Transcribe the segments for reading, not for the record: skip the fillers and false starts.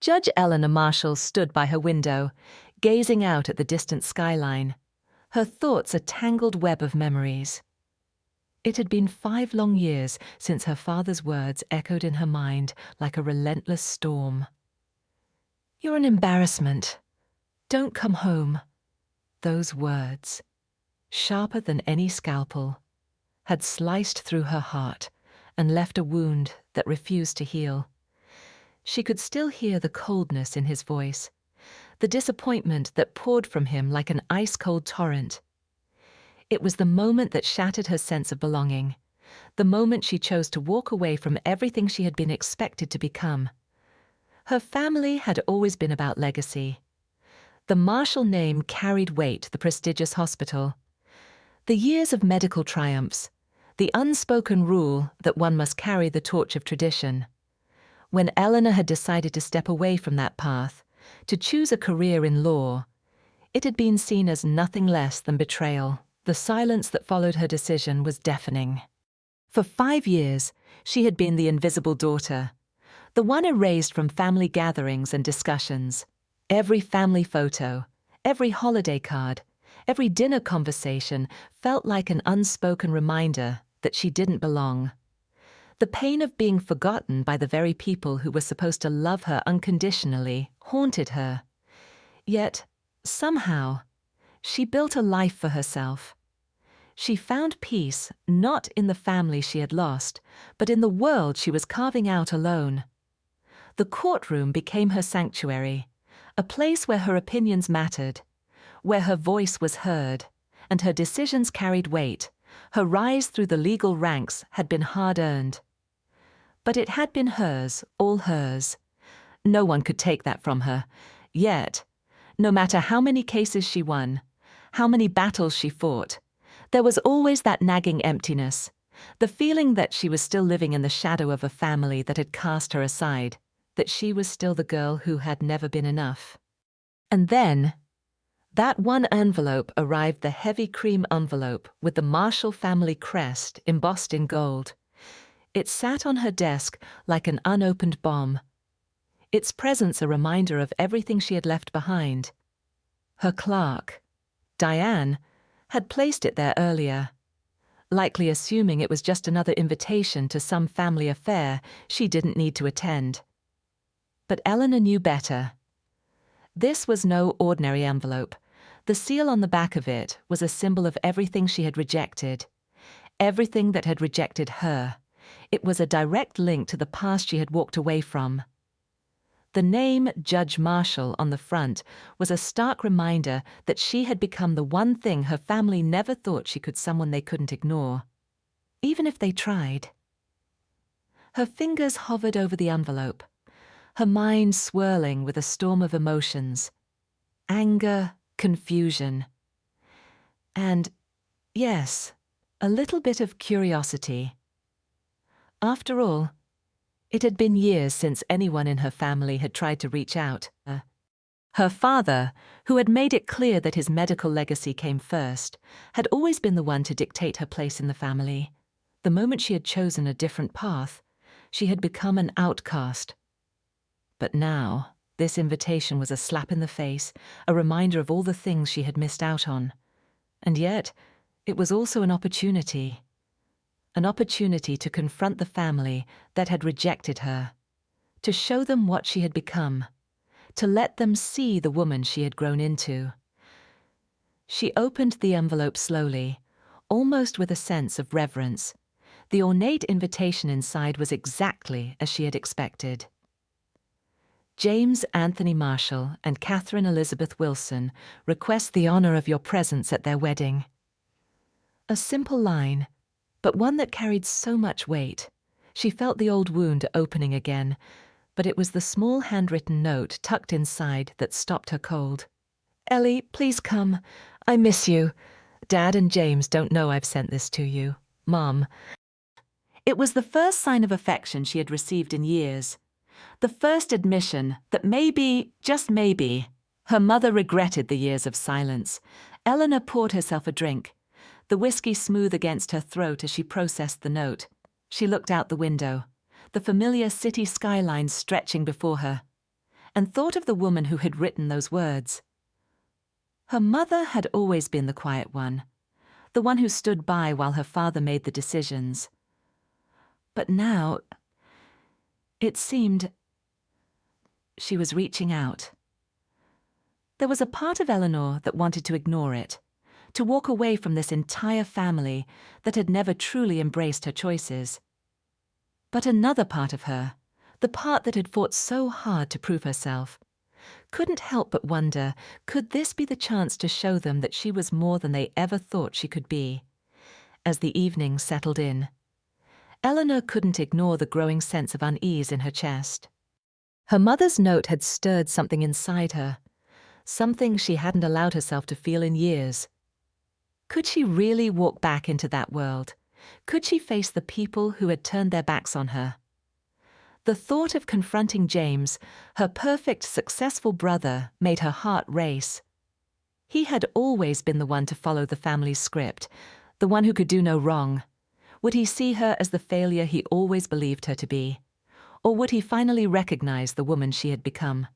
Judge Eleanor Marshall stood by her window, gazing out at the distant skyline, her thoughts a tangled web of memories. It had been 5 long years since her father's words echoed in her mind like a relentless storm. "You're an embarrassment. Don't come home." Those words, sharper than any scalpel, had sliced through her heart and left a wound that refused to heal. She could still hear the coldness in his voice, the disappointment that poured from him like an ice-cold torrent. It was the moment that shattered her sense of belonging, the moment she chose to walk away from everything she had been expected to become. Her family had always been about legacy. The Marshall name carried weight, the prestigious hospital. The years of medical triumphs, the unspoken rule that one must carry the torch of tradition. When Eleanor had decided to step away from that path, to choose a career in law, it had been seen as nothing less than betrayal. The silence that followed her decision was deafening. For 5 years, she had been the invisible daughter, the one erased from family gatherings and discussions. Every family photo, every holiday card, every dinner conversation felt like an unspoken reminder that she didn't belong. The pain of being forgotten by the very people who were supposed to love her unconditionally haunted her. Yet, somehow, she built a life for herself. She found peace not in the family she had lost, but in the world she was carving out alone. The courtroom became her sanctuary, a place where her opinions mattered, where her voice was heard, and her decisions carried weight. Her rise through the legal ranks had been hard-earned. But it had been hers, all hers. No one could take that from her. Yet, no matter how many cases she won, how many battles she fought, there was always that nagging emptiness, the feeling that she was still living in the shadow of a family that had cast her aside, that she was still the girl who had never been enough. And then, that one envelope arrived, the heavy cream envelope with the Marshall family crest embossed in gold. It sat on her desk like an unopened bomb, its presence a reminder of everything she had left behind. Her clerk, Diane, had placed it there earlier, likely assuming it was just another invitation to some family affair she didn't need to attend. But Eleanor knew better. This was no ordinary envelope. The seal on the back of it was a symbol of everything she had rejected, everything that had rejected her. It was a direct link to the past she had walked away from. The name Judge Marshall on the front was a stark reminder that she had become the one thing her family never thought she could, someone they couldn't ignore, even if they tried. Her fingers hovered over the envelope, her mind swirling with a storm of emotions, anger, confusion, and, yes, a little bit of curiosity. After all, it had been years since anyone in her family had tried to reach out. Her father, who had made it clear that his medical legacy came first, had always been the one to dictate her place in the family. The moment she had chosen a different path, she had become an outcast. But now, this invitation was a slap in the face, a reminder of all the things she had missed out on. And yet, it was also an opportunity to confront the family that had rejected her, to show them what she had become, to let them see the woman she had grown into. She opened the envelope slowly, almost with a sense of reverence. The ornate invitation inside was exactly as she had expected. James Anthony Marshall and Catherine Elizabeth Wilson request the honor of your presence at their wedding. A simple line, but one that carried so much weight. She felt the old wound opening again, but it was the small handwritten note tucked inside that stopped her cold. "Ellie, please come. I miss you. Dad and James don't know I've sent this to you. Mom." It was the first sign of affection she had received in years. The first admission that maybe, just maybe, her mother regretted the years of silence. Eleanor poured herself a drink, the whiskey smooth against her throat as she processed the note. She looked out the window, the familiar city skyline stretching before her. and thought of the woman who had written those words. Her mother had always been the quiet one, the one who stood by while her father made the decisions. But now, it seemed she was reaching out. There was a part of Eleanor that wanted to ignore it, to walk away from this entire family that had never truly embraced her choices. But another part of her, the part that had fought so hard to prove herself, couldn't help but wonder, could this be the chance to show them that she was more than they ever thought she could be? As the evening settled in, Eleanor couldn't ignore the growing sense of unease in her chest. Her mother's note had stirred something inside her, something she hadn't allowed herself to feel in years. Could she really walk back into that world? Could she face the people who had turned their backs on her? The thought of confronting James, her perfect, successful brother, made her heart race. He had always been the one to follow the family's script, the one who could do no wrong. Would he see her as the failure he always believed her to be? Or would he finally recognize the woman she had become?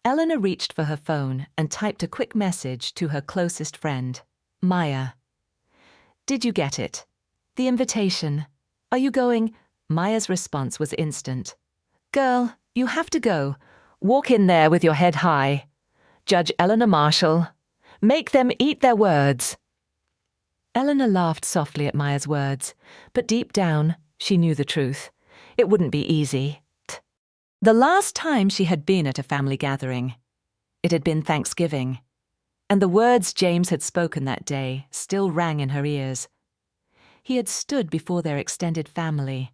Eleanor reached for her phone and typed a quick message to her closest friend, Maya. "Did you get it? The invitation. Are you going?" Maya's response was instant. "Girl, you have to go. Walk in there with your head high. Judge Eleanor Marshall. Make them eat their words." Eleanor laughed softly at Maya's words, but deep down, she knew the truth. It wouldn't be easy. The last time she had been at a family gathering, it had been Thanksgiving, and the words James had spoken that day still rang in her ears. He had stood before their extended family,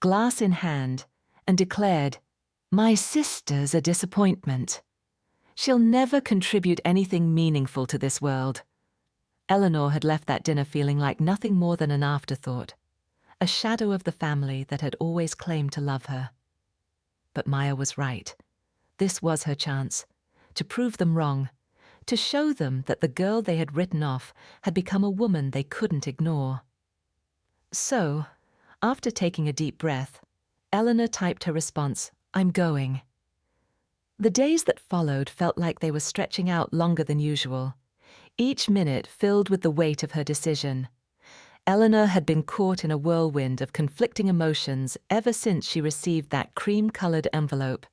glass in hand, and declared, "My sister's a disappointment. She'll never contribute anything meaningful to this world." Eleanor had left that dinner feeling like nothing more than an afterthought, a shadow of the family that had always claimed to love her. But Maya was right. This was her chance, to prove them wrong, to show them that the girl they had written off had become a woman they couldn't ignore. So, after taking a deep breath, Eleanor typed her response, "I'm going." The days that followed felt like they were stretching out longer than usual, each minute filled with the weight of her decision. Eleanor had been caught in a whirlwind of conflicting emotions ever since she received that cream-colored envelope.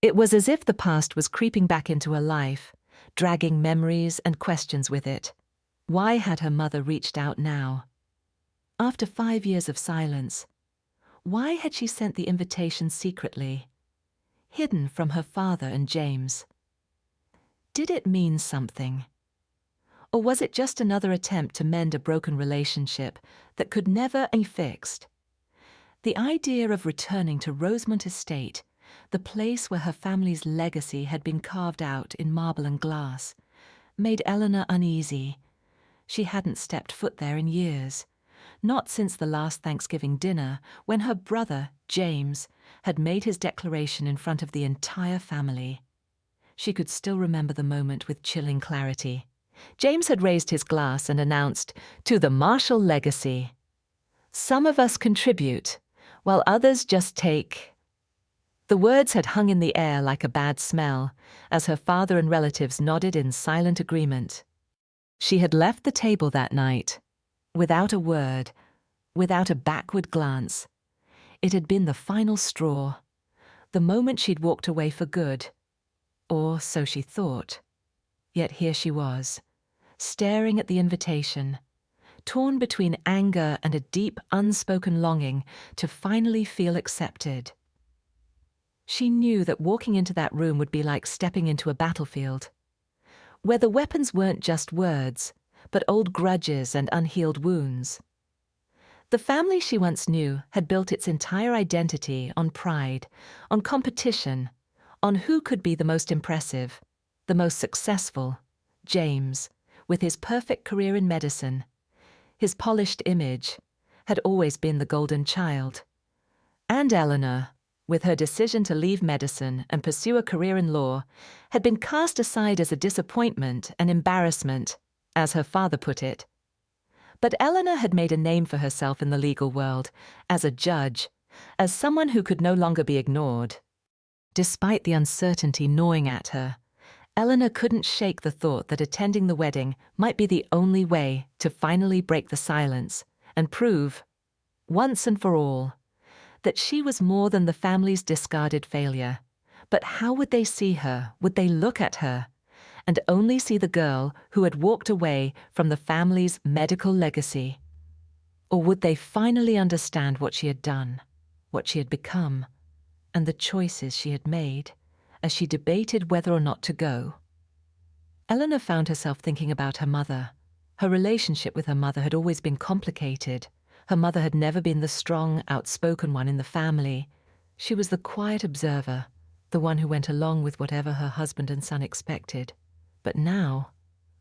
It was as if the past was creeping back into her life, dragging memories and questions with it. Why had her mother reached out now? After 5 years of silence, why had she sent the invitation secretly, hidden from her father and James? Did it mean something? Or was it just another attempt to mend a broken relationship that could never be fixed? The idea of returning to Rosemont Estate, the place where her family's legacy had been carved out in marble and glass, made Eleanor uneasy. She hadn't stepped foot there in years, not since the last Thanksgiving dinner when her brother, James, had made his declaration in front of the entire family. She could still remember the moment with chilling clarity. James had raised his glass and announced, "To the Marshall legacy. Some of us contribute, while others just take." The words had hung in the air like a bad smell, as her father and relatives nodded in silent agreement. She had left the table that night, without a word, without a backward glance. It had been the final straw, the moment she'd walked away for good. Or so she thought. Yet here she was, staring at the invitation, torn between anger and a deep, unspoken longing to finally feel accepted. She knew that walking into that room would be like stepping into a battlefield, where the weapons weren't just words, but old grudges and unhealed wounds. The family she once knew had built its entire identity on pride, on competition, on who could be the most impressive, the most successful. James, with his perfect career in medicine, his polished image, had always been the golden child. And Eleanor, with her decision to leave medicine and pursue a career in law, had been cast aside as a disappointment and embarrassment, as her father put it. But Eleanor had made a name for herself in the legal world, as a judge, as someone who could no longer be ignored. Despite the uncertainty gnawing at her, Eleanor couldn't shake the thought that attending the wedding might be the only way to finally break the silence and prove, once and for all, that she was more than the family's discarded failure. But how would they see her? Would they look at her and only see the girl who had walked away from the family's medical legacy? Or would they finally understand what she had done, what she had become, and the choices she had made as she debated whether or not to go? Eleanor found herself thinking about her mother. Her relationship with her mother had always been complicated. Her mother had never been the strong, outspoken one in the family. She was the quiet observer, the one who went along with whatever her husband and son expected. But now,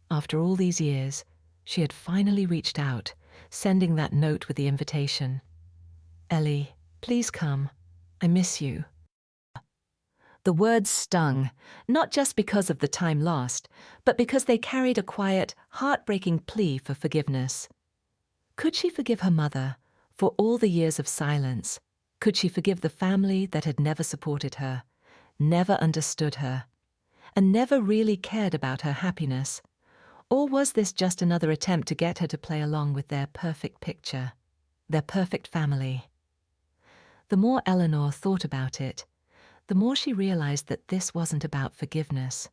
after all these years, she had finally reached out, sending that note with the invitation. "Ellie, please come. I miss you." The words stung, not just because of the time lost, but because they carried a quiet, heartbreaking plea for forgiveness. Could she forgive her mother for all the years of silence? Could she forgive the family that had never supported her, never understood her, and never really cared about her happiness? Or was this just another attempt to get her to play along with their perfect picture, their perfect family? The more Eleanor thought about it, the more she realized that this wasn't about forgiveness.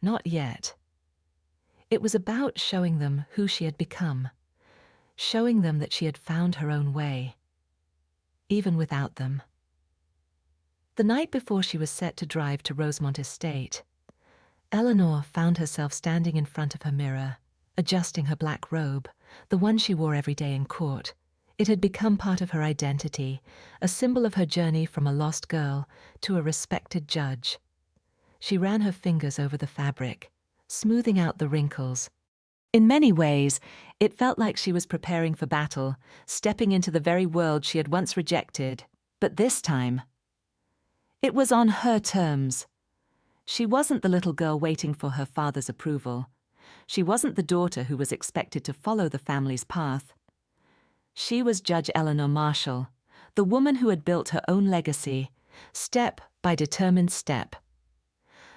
Not yet. It was about showing them who she had become, showing them that she had found her own way, even without them. The night before she was set to drive to Rosemont Estate, Eleanor found herself standing in front of her mirror, adjusting her black robe, the one she wore every day in court. It had become part of her identity, a symbol of her journey from a lost girl to a respected judge. She ran her fingers over the fabric, smoothing out the wrinkles. In many ways, it felt like she was preparing for battle, stepping into the very world she had once rejected. But this time, it was on her terms. She wasn't the little girl waiting for her father's approval. She wasn't the daughter who was expected to follow the family's path. She was Judge Eleanor Marshall, the woman who had built her own legacy, step by determined step.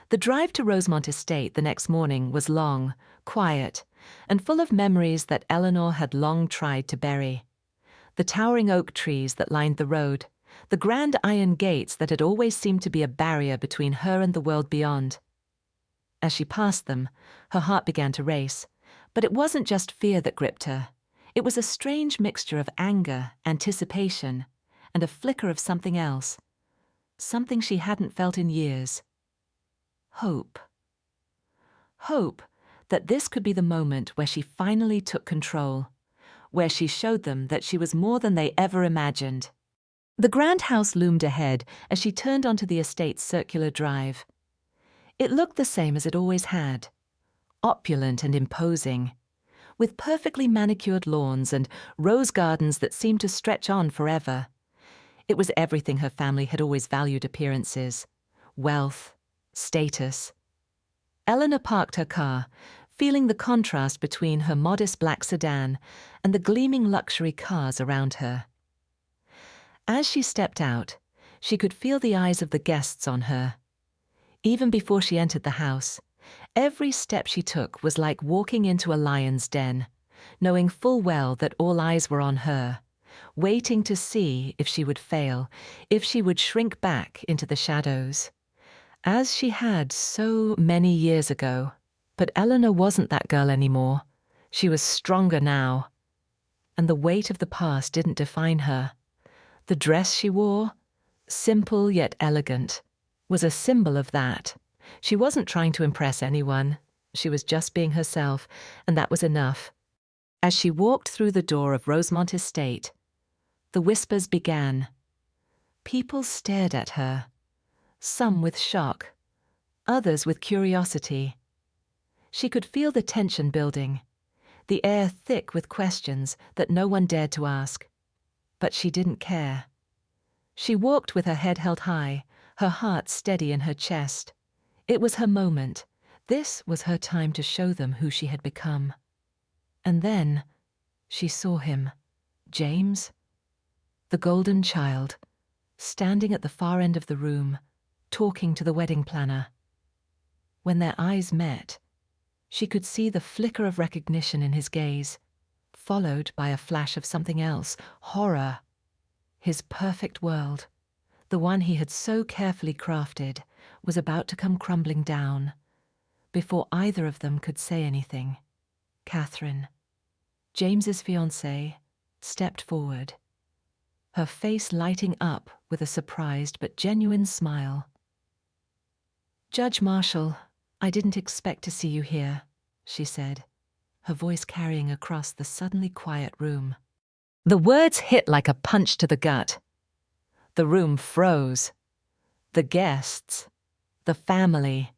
The drive to Rosemont Estate the next morning was long, quiet, and full of memories that Eleanor had long tried to bury. The towering oak trees that lined the road, the grand iron gates that had always seemed to be a barrier between her and the world beyond. As she passed them, her heart began to race, but it wasn't just fear that gripped her. It was a strange mixture of anger, anticipation, and a flicker of something else, something she hadn't felt in years. Hope. Hope that this could be the moment where she finally took control, where she showed them that she was more than they ever imagined. The grand house loomed ahead as she turned onto the estate's circular drive. It looked the same as it always had, opulent and imposing, with perfectly manicured lawns and rose gardens that seemed to stretch on forever. It was everything her family had always valued: appearances, wealth, status. Eleanor parked her car, feeling the contrast between her modest black sedan and the gleaming luxury cars around her. As she stepped out, she could feel the eyes of the guests on her. Even before she entered the house, every step she took was like walking into a lion's den, knowing full well that all eyes were on her, waiting to see if she would fail, if she would shrink back into the shadows, as she had so many years ago. But Eleanor wasn't that girl anymore. She was stronger now, and the weight of the past didn't define her. The dress she wore, simple yet elegant, was a symbol of that. She wasn't trying to impress anyone. She was just being herself, and that was enough. As she walked through the door of Rosemont Estate, the whispers began. People stared at her, some with shock, others with curiosity. She could feel the tension building, the air thick with questions that no one dared to ask. But she didn't care. She walked with her head held high, her heart steady in her chest. It was her moment. This was her time to show them who she had become. And then she saw him, James, the golden child, standing at the far end of the room, talking to the wedding planner. When their eyes met, she could see the flicker of recognition in his gaze, followed by a flash of something else, horror. His perfect world, the one he had so carefully crafted, was about to come crumbling down. Before either of them could say anything, Catherine, James's fiancée, stepped forward, her face lighting up with a surprised but genuine smile. "Judge Marshall, I didn't expect to see you here," she said, her voice carrying across the suddenly quiet room. The words hit like a punch to the gut. The room froze. The guests, the family,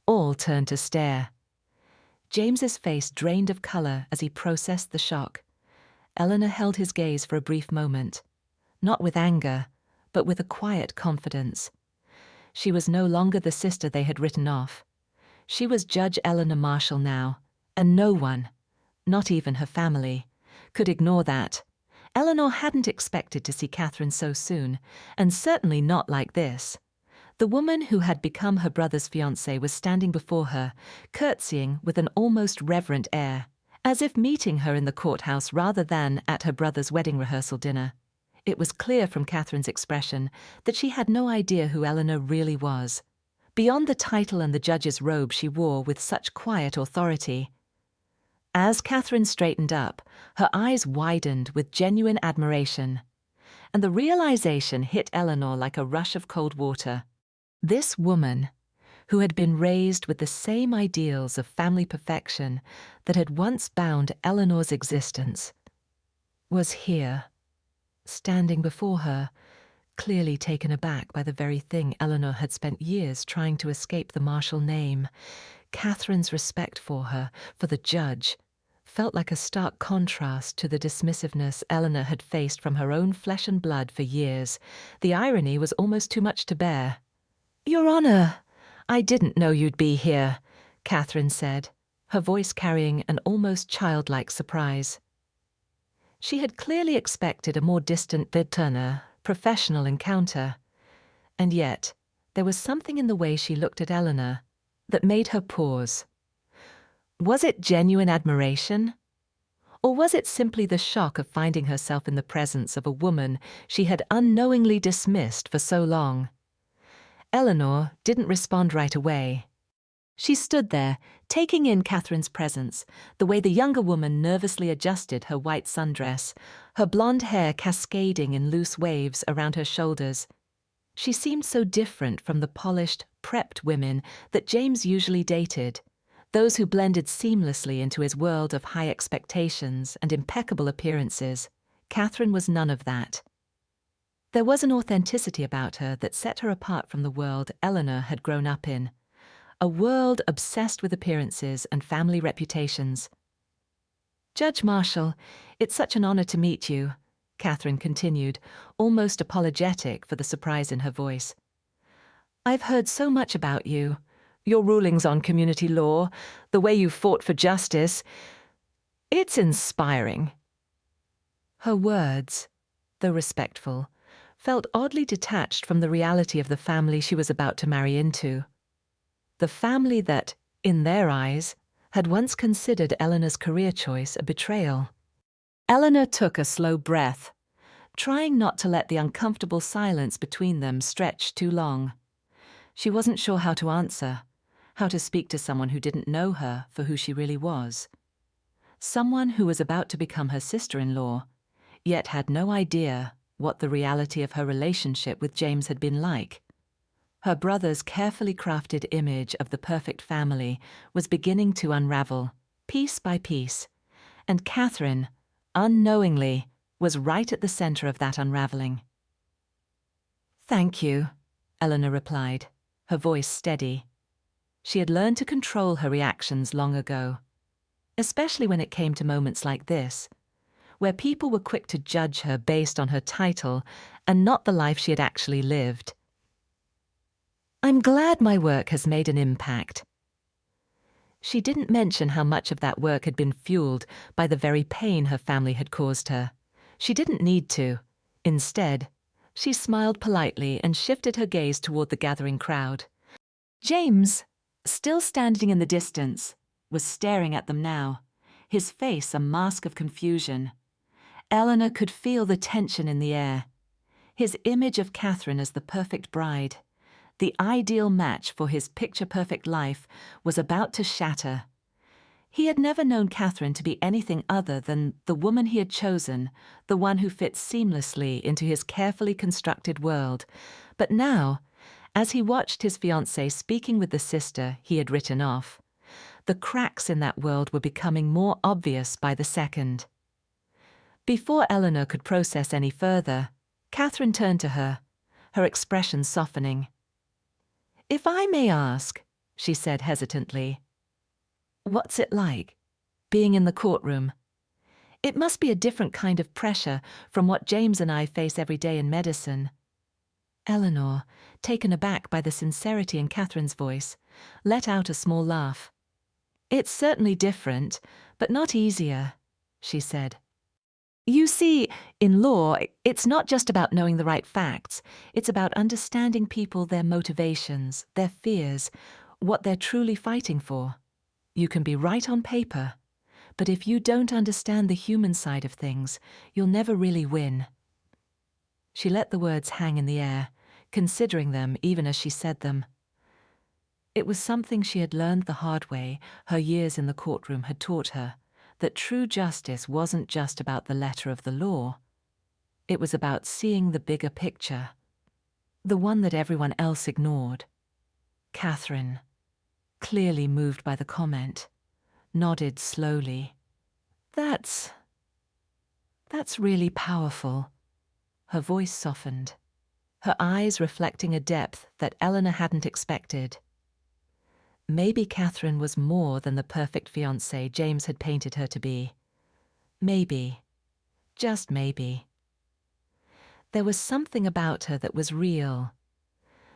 all turned to stare. James's face drained of colour as he processed the shock. Eleanor held his gaze for a brief moment, not with anger, but with a quiet confidence. She was no longer the sister they had written off. She was Judge Eleanor Marshall now, and no one, not even her family, could ignore that. Eleanor hadn't expected to see Catherine so soon, and certainly not like this. The woman who had become her brother's fiancée was standing before her, curtsying with an almost reverent air, as if meeting her in the courthouse rather than at her brother's wedding rehearsal dinner. It was clear from Catherine's expression that she had no idea who Eleanor really was, beyond the title and the judge's robe she wore with such quiet authority. As Catherine straightened up, her eyes widened with genuine admiration, and the realization hit Eleanor like a rush of cold water. This woman, who had been raised with the same ideals of family perfection that had once bound Eleanor's existence, was here, standing before her, clearly taken aback by the very thing Eleanor had spent years trying to escape the Marshall name. Catherine's respect for her, for the judge, felt like a stark contrast to the dismissiveness Eleanor had faced from her own flesh and blood for years. The irony was almost too much to bear. "Your Honor, I didn't know you'd be here," Catherine said, her voice carrying an almost childlike surprise. She had clearly expected a more distant professional encounter, and yet there was something in the way she looked at Eleanor that made her pause. Was it genuine admiration? Or was it simply the shock of finding herself in the presence of a woman she had unknowingly dismissed for so long? Eleanor didn't respond right away. She stood there, taking in Catherine's presence, the way the younger woman nervously adjusted her white sundress, her blonde hair cascading in loose waves around her shoulders. She seemed so different from the polished, prepped women that James usually dated, those who blended seamlessly into his world of high expectations and impeccable appearances. Catherine was none of that. There was an authenticity about her that set her apart from the world Eleanor had grown up in, a world obsessed with appearances and family reputations. "Judge Marshall, it's such an honor to meet you," Catherine continued, almost apologetic for the surprise in her voice. "I've heard so much about you, your rulings on community law, the way you fought for justice. It's inspiring." Her words, though respectful, felt oddly detached from the reality of the family she was about to marry into. The family that, in their eyes, had once considered Eleanor's career choice a betrayal. Eleanor took a slow breath, trying not to let the uncomfortable silence between them stretch too long. She wasn't sure how to answer, how to speak to someone who didn't know her for who she really was. Someone who was about to become her sister-in-law, yet had no idea what the reality of her relationship with James had been like. Her brother's carefully crafted image of the perfect family was beginning to unravel, piece by piece, and Catherine, unknowingly, was right at the center of that unraveling. "Thank you," Eleanor replied, her voice steady. She had learned to control her reactions long ago, especially when it came to moments like this, where people were quick to judge her based on her title and not the life she had actually lived. "I'm glad my work has made an impact." She didn't mention how much of that work had been fueled by the very pain her family had caused her. She didn't need to. Instead, She smiled politely and shifted her gaze toward the gathering crowd. James, still standing in the distance, was staring at them now, his face a mask of confusion. Eleanor could feel the tension in the air. His image of Catherine as the perfect bride, the ideal match for his picture-perfect life, was about to shatter. He had never known Catherine to be anything other than the woman he had chosen, the one who fit seamlessly into his carefully constructed world. But now, as he watched his fiancée speaking with the sister he had written off, the cracks in that world were becoming more obvious by the second. Before Eleanor could process any further, Catherine turned to her, her expression softening. "If I may ask," she said hesitantly, "what's it like, being in the courtroom? It must be a different kind of pressure from what James and I face every day in medicine." Eleanor, taken aback by the sincerity in Catherine's voice, let out a small laugh. "It's certainly different, but not easier," she said. "You see, in law, it's not just about knowing the right facts. It's about understanding people, their motivations, their fears, what they're truly fighting for. You can be right on paper, but if you don't understand the human side of things, you'll never really win." She let the words hang in the air, considering them even as she said them. It was something she had learned the hard way. Her years in the courtroom had taught her that true justice wasn't just about the letter of the law. It was about seeing the bigger picture, the one that everyone else ignored. Catherine, clearly moved by the comment, nodded slowly. That's really powerful." Her voice softened, her eyes reflecting a depth that Eleanor hadn't expected. Maybe Catherine was more than the perfect fiancée James had painted her to be. Maybe, just maybe. There was something about her that was real,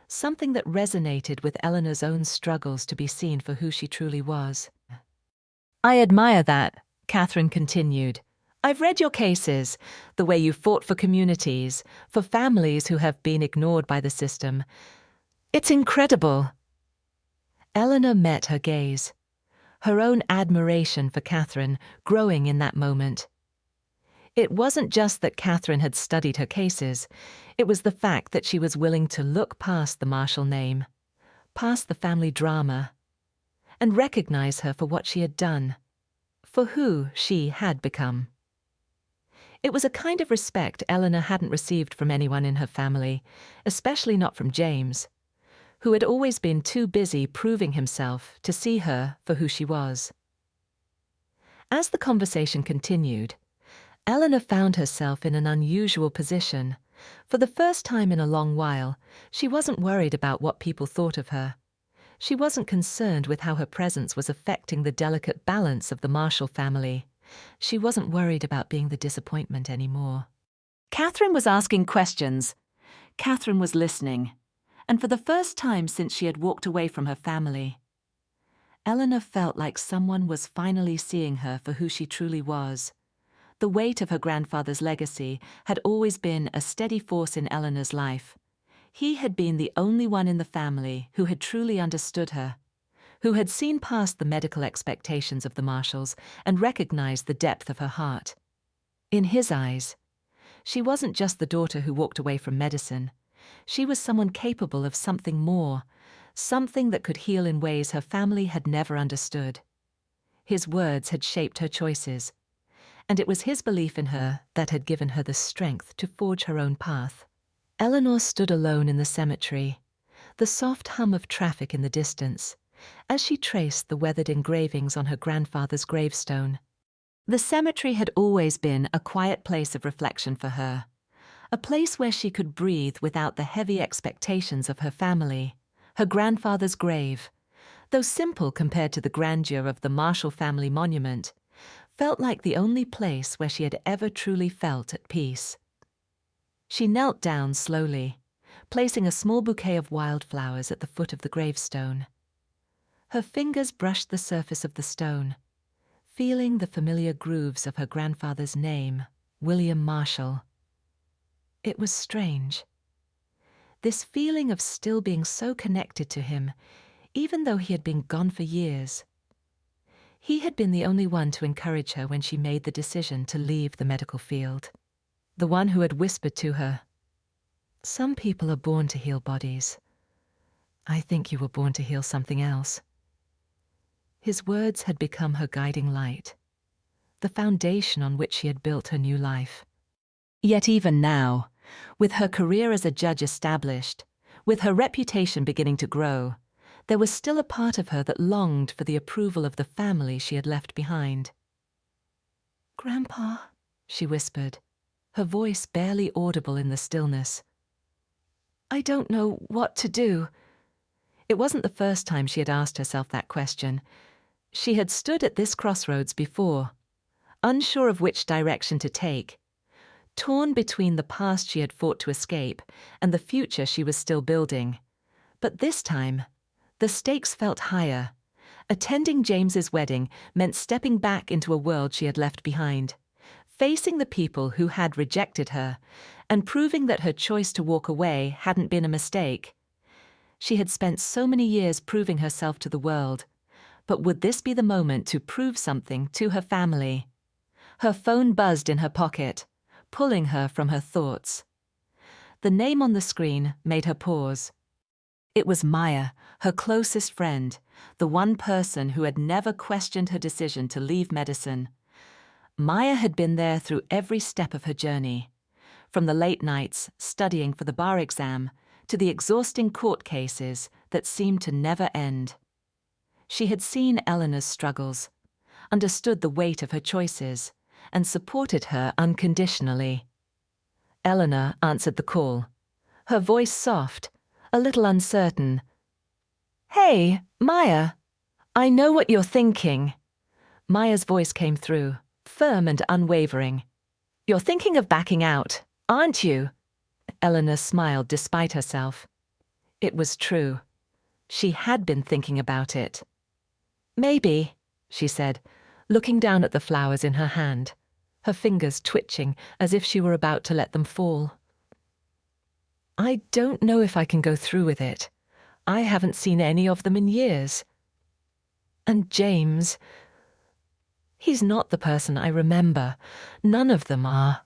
something that resonated with Eleanor's own struggles to be seen for who she truly was. "I admire that," Catherine continued. "I've read your cases, the way you fought for communities, for families who have been ignored by the system. It's incredible." Eleanor met her gaze, her own admiration for Catherine growing in that moment. It wasn't just that Catherine had studied her cases, it was the fact that she was willing to look past the Marshall name, past the family drama, and recognize her for what she had done, for who she had become. It was a kind of respect Eleanor hadn't received from anyone in her family, especially not from James, who had always been too busy proving himself to see her for who she was. As the conversation continued, Eleanor found herself in an unusual position. For the first time in a long while, she wasn't worried about what people thought of her. She wasn't concerned with how her presence was affecting the delicate balance of the Marshall family. She wasn't worried about being the disappointment anymore. Catherine was asking questions. Catherine was listening. And for the first time since she had walked away from her family, Eleanor felt like someone was finally seeing her for who she truly was. The weight of her grandfather's legacy had always been a steady force in Eleanor's life. He had been the only one in the family who had truly understood her, who had seen past the medical expectations of the Marshalls and recognized the depth of her heart. In his eyes, she wasn't just the daughter who walked away from medicine. She was someone capable of something more, something that could heal in ways her family had never understood. His words had shaped her choices, and it was his belief in her that had given her the strength to forge her own path. Eleanor stood alone in the cemetery, the soft hum of traffic in the distance, as she traced the weathered engravings on her grandfather's gravestone. The cemetery had always been a quiet place of reflection for her, a place where she could breathe without the heavy expectations of her family. Her grandfather's grave, though simple compared to the grandeur of the Marshall family monument, felt like the only place where she had ever truly felt at peace. She knelt down slowly, placing a small bouquet of wildflowers at the foot of the gravestone. Her fingers brushed the surface of the stone, feeling the familiar grooves of her grandfather's name, William Marshall. It was strange. This feeling of still being so connected to him, even though he had been gone for years. He had been the only one to encourage her when she made the decision to leave the medical field. The one who had whispered to her, "Some people are born to heal bodies. I think you were born to heal something else." His words had become her guiding light, the foundation on which she had built her new life. Yet even now, with her career as a judge established, with her reputation beginning to grow, there was still a part of her that longed for the approval of the family she had left behind. "Grandpa," she whispered, her voice barely audible in the stillness. "I don't know what to do." It wasn't the first time she had asked herself that question. She had stood at this crossroads before, unsure of which direction to take, torn between the past she had fought to escape and the future she was still building. But this time, the stakes felt higher. Attending James's wedding meant stepping back into a world she had left behind, facing the people who had rejected her, and proving that her choice to walk away hadn't been a mistake. She had spent so many years proving herself to the world, but would this be the moment to prove something to her family? Her phone buzzed in her pocket, pulling her from her thoughts. The name on the screen made her pause. It was Maya, her closest friend, the one person who had never questioned her decision to leave medicine. Maya had been there through every step of her journey, from the late nights studying for the bar exam to the exhausting court cases that seemed to never end. She had seen Eleanor's struggles, understood the weight of her choices, and supported her unconditionally. Eleanor answered the call, her voice soft, a little uncertain. "Hey, Maya, I know what you're thinking." Maya's voice came through, firm and unwavering. "You're thinking of backing out, aren't you?" Eleanor smiled despite herself. It was true. She had been thinking about it. "Maybe," she said, looking down at the flowers in her hand, her fingers twitching as if she were about to let them fall. "I don't know if I can go through with it. I haven't seen any of them in years. And James, he's not the person I remember. None of them are."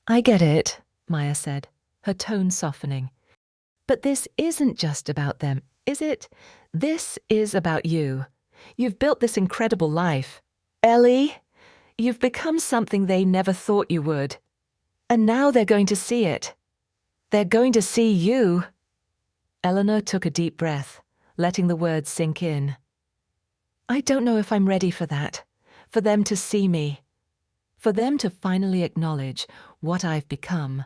"I get it," Maya said, her tone softening. "But this isn't just about them, is it? This is about you. You've built this incredible life. Ellie, you've become something they never thought you would. And now they're going to see it. They're going to see you." Eleanor took a deep breath, letting the words sink in. "I don't know if I'm ready for that, for them to see me, for them to finally acknowledge what I've become."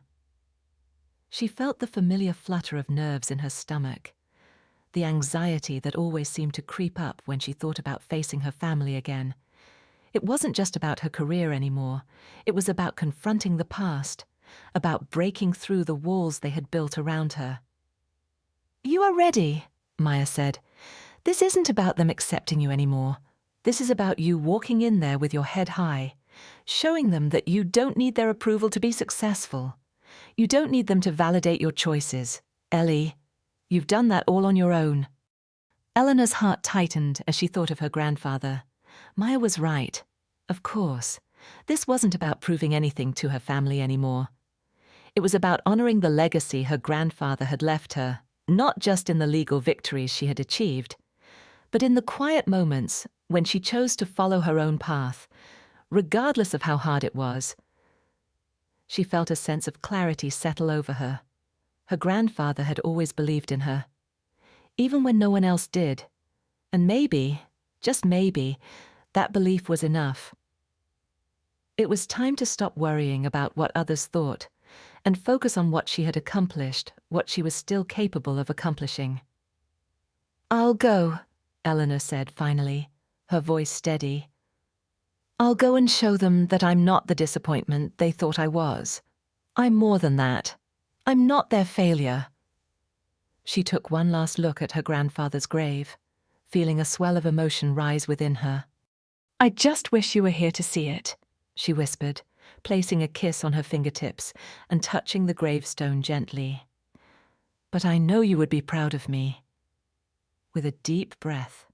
She felt the familiar flutter of nerves in her stomach, the anxiety that always seemed to creep up when she thought about facing her family again. It wasn't just about her career anymore. It was about confronting the past, about breaking through the walls they had built around her. "You are ready," Maya said. "This isn't about them accepting you anymore. This is about you walking in there with your head high, showing them that you don't need their approval to be successful. You don't need them to validate your choices. Ellie, you've done that all on your own." Eleanor's heart tightened as she thought of her grandfather. Maya was right. Of course, this wasn't about proving anything to her family anymore. It was about honoring the legacy her grandfather had left her, not just in the legal victories she had achieved, but in the quiet moments when she chose to follow her own path, regardless of how hard it was. She felt a sense of clarity settle over her. Her grandfather had always believed in her, even when no one else did. And maybe, just maybe, that belief was enough. It was time to stop worrying about what others thought and focus on what she had accomplished, what she was still capable of accomplishing. "I'll go," Eleanor said finally, her voice steady. "I'll go and show them that I'm not the disappointment they thought I was. I'm more than that. I'm not their failure." She took one last look at her grandfather's grave, feeling a swell of emotion rise within her. "I just wish you were here to see it," she whispered, placing a kiss on her fingertips and touching the gravestone gently. but I know you would be proud of me." With a deep breath,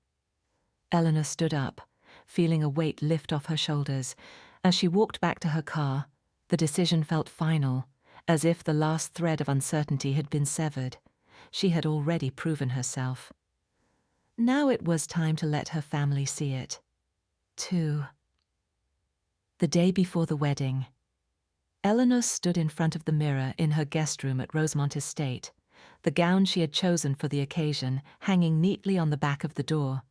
Eleanor stood up, feeling a weight lift off her shoulders. As she walked back to her car, the decision felt final, as if the last thread of uncertainty had been severed. She had already proven herself. Now it was time to let her family see it, too. The day before the wedding, Eleanor stood in front of the mirror in her guest room at Rosemont Estate, the gown she had chosen for the occasion hanging neatly on the back of the door.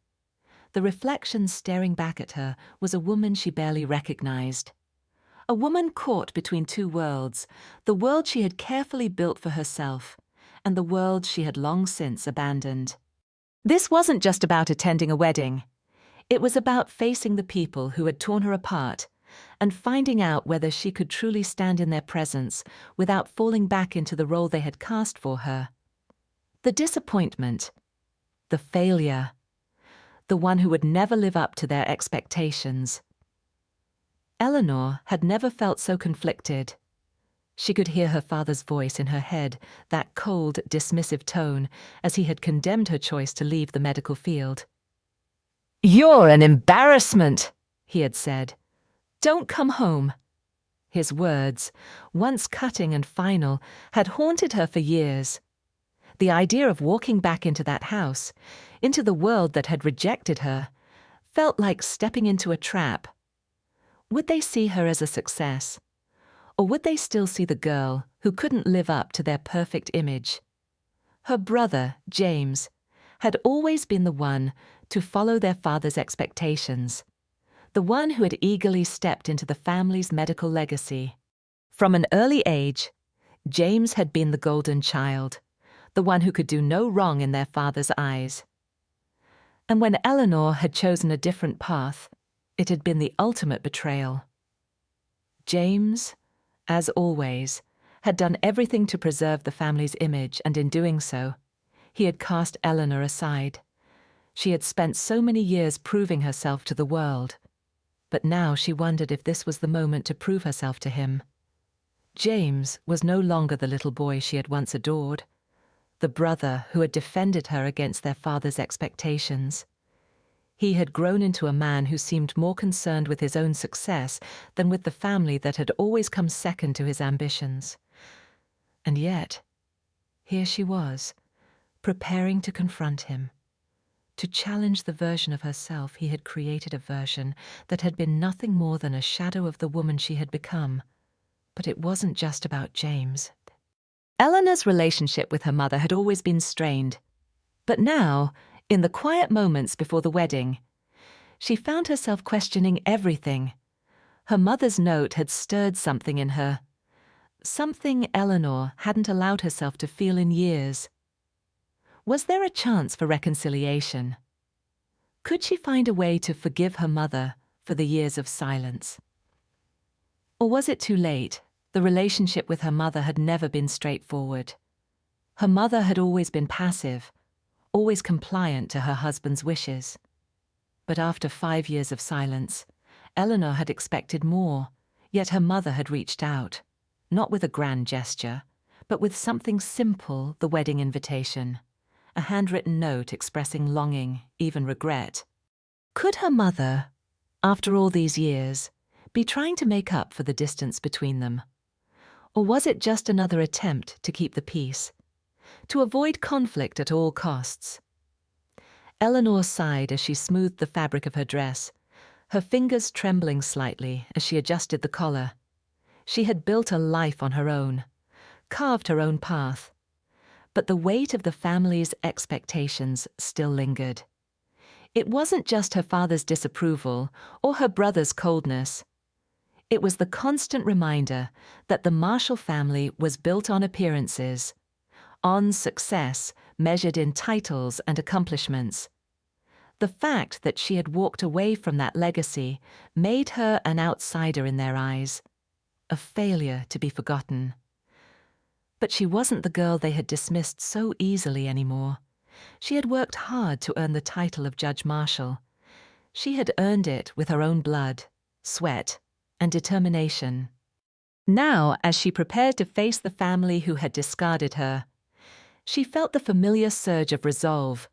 The reflection staring back at her was a woman she barely recognized. A woman caught between two worlds, the world she had carefully built for herself, and the world she had long since abandoned. This wasn't just about attending a wedding. It was about facing the people who had torn her apart and finding out whether she could truly stand in their presence without falling back into the role they had cast for her. The disappointment, the failure, the one who would never live up to their expectations. Eleanor had never felt so conflicted. She could hear her father's voice in her head, that cold, dismissive tone, as he had condemned her choice to leave the medical field. "You're an embarrassment," he had said. "Don't come home." His words, once cutting and final, had haunted her for years. The idea of walking back into that house, into the world that had rejected her, felt like stepping into a trap. Would they see her as a success? Or would they still see the girl who couldn't live up to their perfect image? Her brother, James, had always been the one to follow their father's expectations, the one who had eagerly stepped into the family's medical legacy. From an early age, James had been the golden child, the one who could do no wrong in their father's eyes. And when Eleanor had chosen a different path, it had been the ultimate betrayal. James, as always, had done everything to preserve the family's image, and in doing so, he had cast Eleanor aside. She had spent so many years proving herself to the world, but now she wondered if this was the moment to prove herself to him. James was no longer the little boy she had once adored, the brother who had defended her against their father's expectations. He had grown into a man who seemed more concerned with his own success than with the family that had always come second to his ambitions. And yet, here she was, preparing to confront him, to challenge the version of herself he had created, a version that had been nothing more than a shadow of the woman she had become. But it wasn't just about James. Eleanor's relationship with her mother had always been strained, but now, in the quiet moments before the wedding, she found herself questioning everything. Her mother's note had stirred something in her, something Eleanor hadn't allowed herself to feel in years. Was there a chance for reconciliation? Could she find a way to forgive her mother for the years of silence? Or was it too late? The relationship with her mother had never been straightforward. Her mother had always been passive, always compliant to her husband's wishes. But after 5 years of silence, Eleanor had expected more, yet her mother had reached out, not with a grand gesture, but with something simple, the wedding invitation, a handwritten note expressing longing, even regret. Could her mother, after all these years, be trying to make up for the distance between them? Or was it just another attempt to keep the peace, to avoid conflict at all costs? Eleanor sighed as she smoothed the fabric of her dress, her fingers trembling slightly as she adjusted the collar. She had built a life on her own, carved her own path, but the weight of the family's expectations still lingered. It wasn't just her father's disapproval or her brother's coldness. It was the constant reminder that the Marshall family was built on appearances, on success measured in titles and accomplishments. The fact that she had walked away from that legacy made her an outsider in their eyes, a failure to be forgotten. But she wasn't the girl they had dismissed so easily anymore. She had worked hard to earn the title of Judge Marshall. She had earned it with her own blood, sweat, and determination. Now, as she prepared to face the family who had discarded her, She felt the familiar surge of resolve.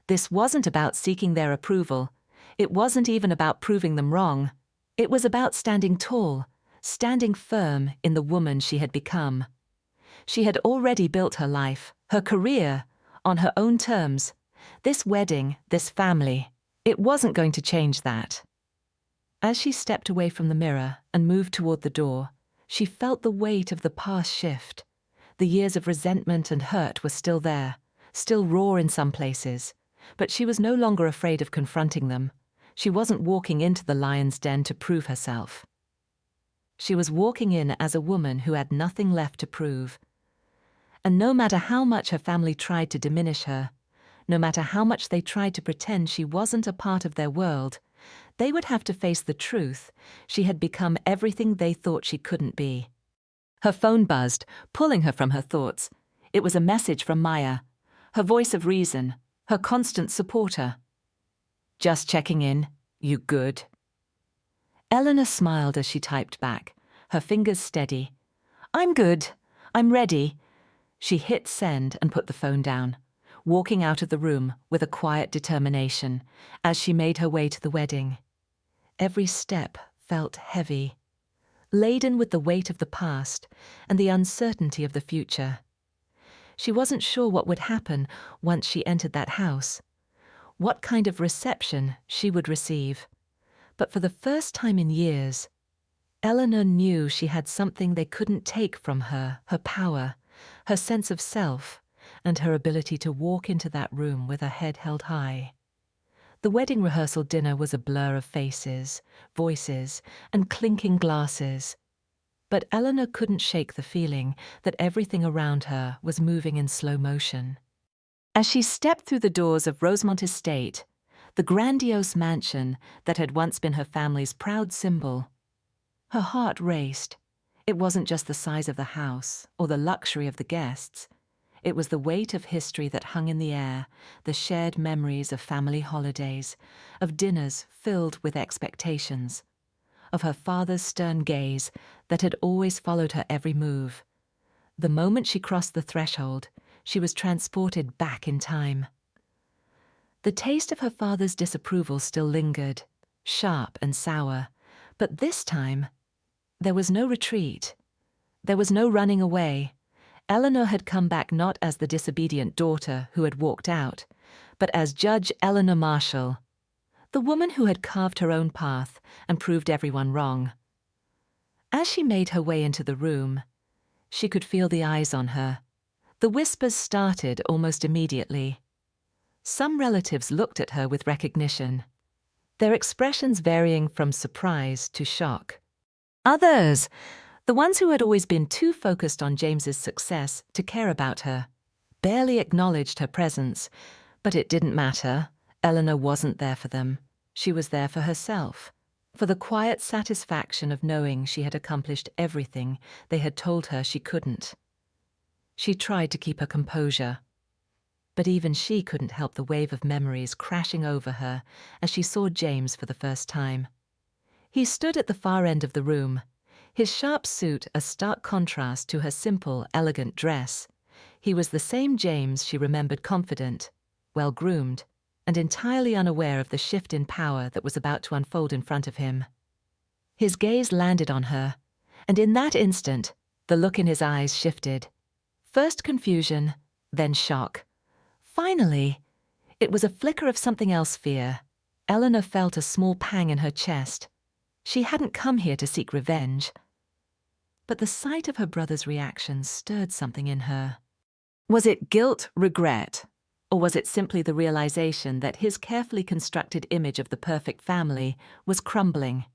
This wasn't about seeking their approval. It wasn't even about proving them wrong. It was about standing tall, standing firm in the woman she had become. She had already built her life, her career, on her own terms. This wedding, this family, it wasn't going to change that. As she stepped away from the mirror and moved toward the door, she felt the weight of the past shift. The years of resentment and hurt were still there, still raw in some places, but she was no longer afraid of confronting them. She wasn't walking into the lion's den to prove herself. She was walking in as a woman who had nothing left to prove. And no matter how much her family tried to diminish her, no matter how much they tried to pretend she wasn't a part of their world, they would have to face the truth. She had become everything they thought she couldn't be. Her phone buzzed, pulling her from her thoughts. It was a message from Maya, her voice of reason, her constant supporter. "Just checking in. You good?" Eleanor smiled as she typed back, her fingers steady. "I'm good. I'm ready." She hit send and put the phone down, walking out of the room with a quiet determination as she made her way to the wedding. Every step felt heavy, laden with the weight of the past and the uncertainty of the future. She wasn't sure what would happen once she entered that house, what kind of reception she would receive. But for the first time in years, Eleanor knew she had something they couldn't take from her power, her sense of self, and her ability to walk into that room with her head held high. The wedding rehearsal dinner was a blur of faces, voices, and clinking glasses. But Eleanor couldn't shake the feeling that everything around her was moving in slow motion. As she stepped through the doors of Rosemont Estate, the grandiose mansion that had once been her family's proud symbol, her heart raced. It wasn't just the size of the house or the luxury of the guests. It was the weight of history that hung in the air, the shared memories of family holidays, of dinners filled with expectations, of her father's stern gaze that had always followed her every move. The moment she crossed the threshold, she was transported back in time. The taste of her father's disapproval still lingered, sharp and sour, but this time there was no retreat. There was no running away. Eleanor had come back not as the disobedient daughter who had walked out, but as Judge Eleanor Marshall, the woman who had carved her own path and proved everyone wrong. As she made her way into the room, she could feel the eyes on her. The whispers started almost immediately. Some relatives looked at her with recognition, their expressions varying from surprise to shock. Others, the ones who had always been too focused on James's success to care about her, barely acknowledged her presence. But it didn't matter. Eleanor wasn't there for them. She was there for herself, for the quiet satisfaction of knowing she had accomplished everything they had told her she couldn't. She tried to keep her composure, but even she couldn't help the wave of memories crashing over her as she saw James for the first time. He stood at the far end of the room, his sharp suit a stark contrast to her simple, elegant dress. He was the same James she remembered, confident, well-groomed, and entirely unaware of the shift in power that was about to unfold in front of him. His gaze landed on her, and in that instant, the look in his eyes shifted. First confusion, then shock. Finally, it was a flicker of something else, fear. Eleanor felt a small pang in her chest. She hadn't come here to seek revenge. But the sight of her brother's reaction stirred something in her. Was it guilt, regret, or was it simply the realization that his carefully constructed image of the perfect family was crumbling?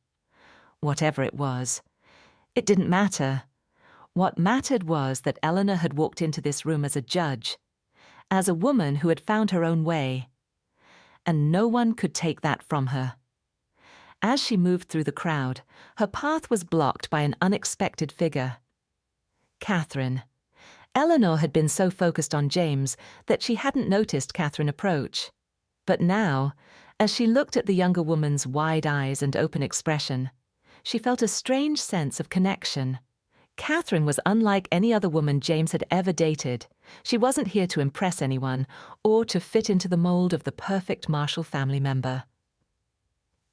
Whatever it was, it didn't matter. What mattered was that Eleanor had walked into this room as a judge, as a woman who had found her own way, and no one could take that from her. As she moved through the crowd, her path was blocked by an unexpected figure. Catherine. Eleanor had been so focused on James that she hadn't noticed Catherine approach. But now, as she looked at the younger woman's wide eyes and open expression, she felt a strange sense of connection, Catherine was unlike any other woman James had ever dated. She wasn't here to impress anyone or to fit into the mold of the perfect Marshall family member.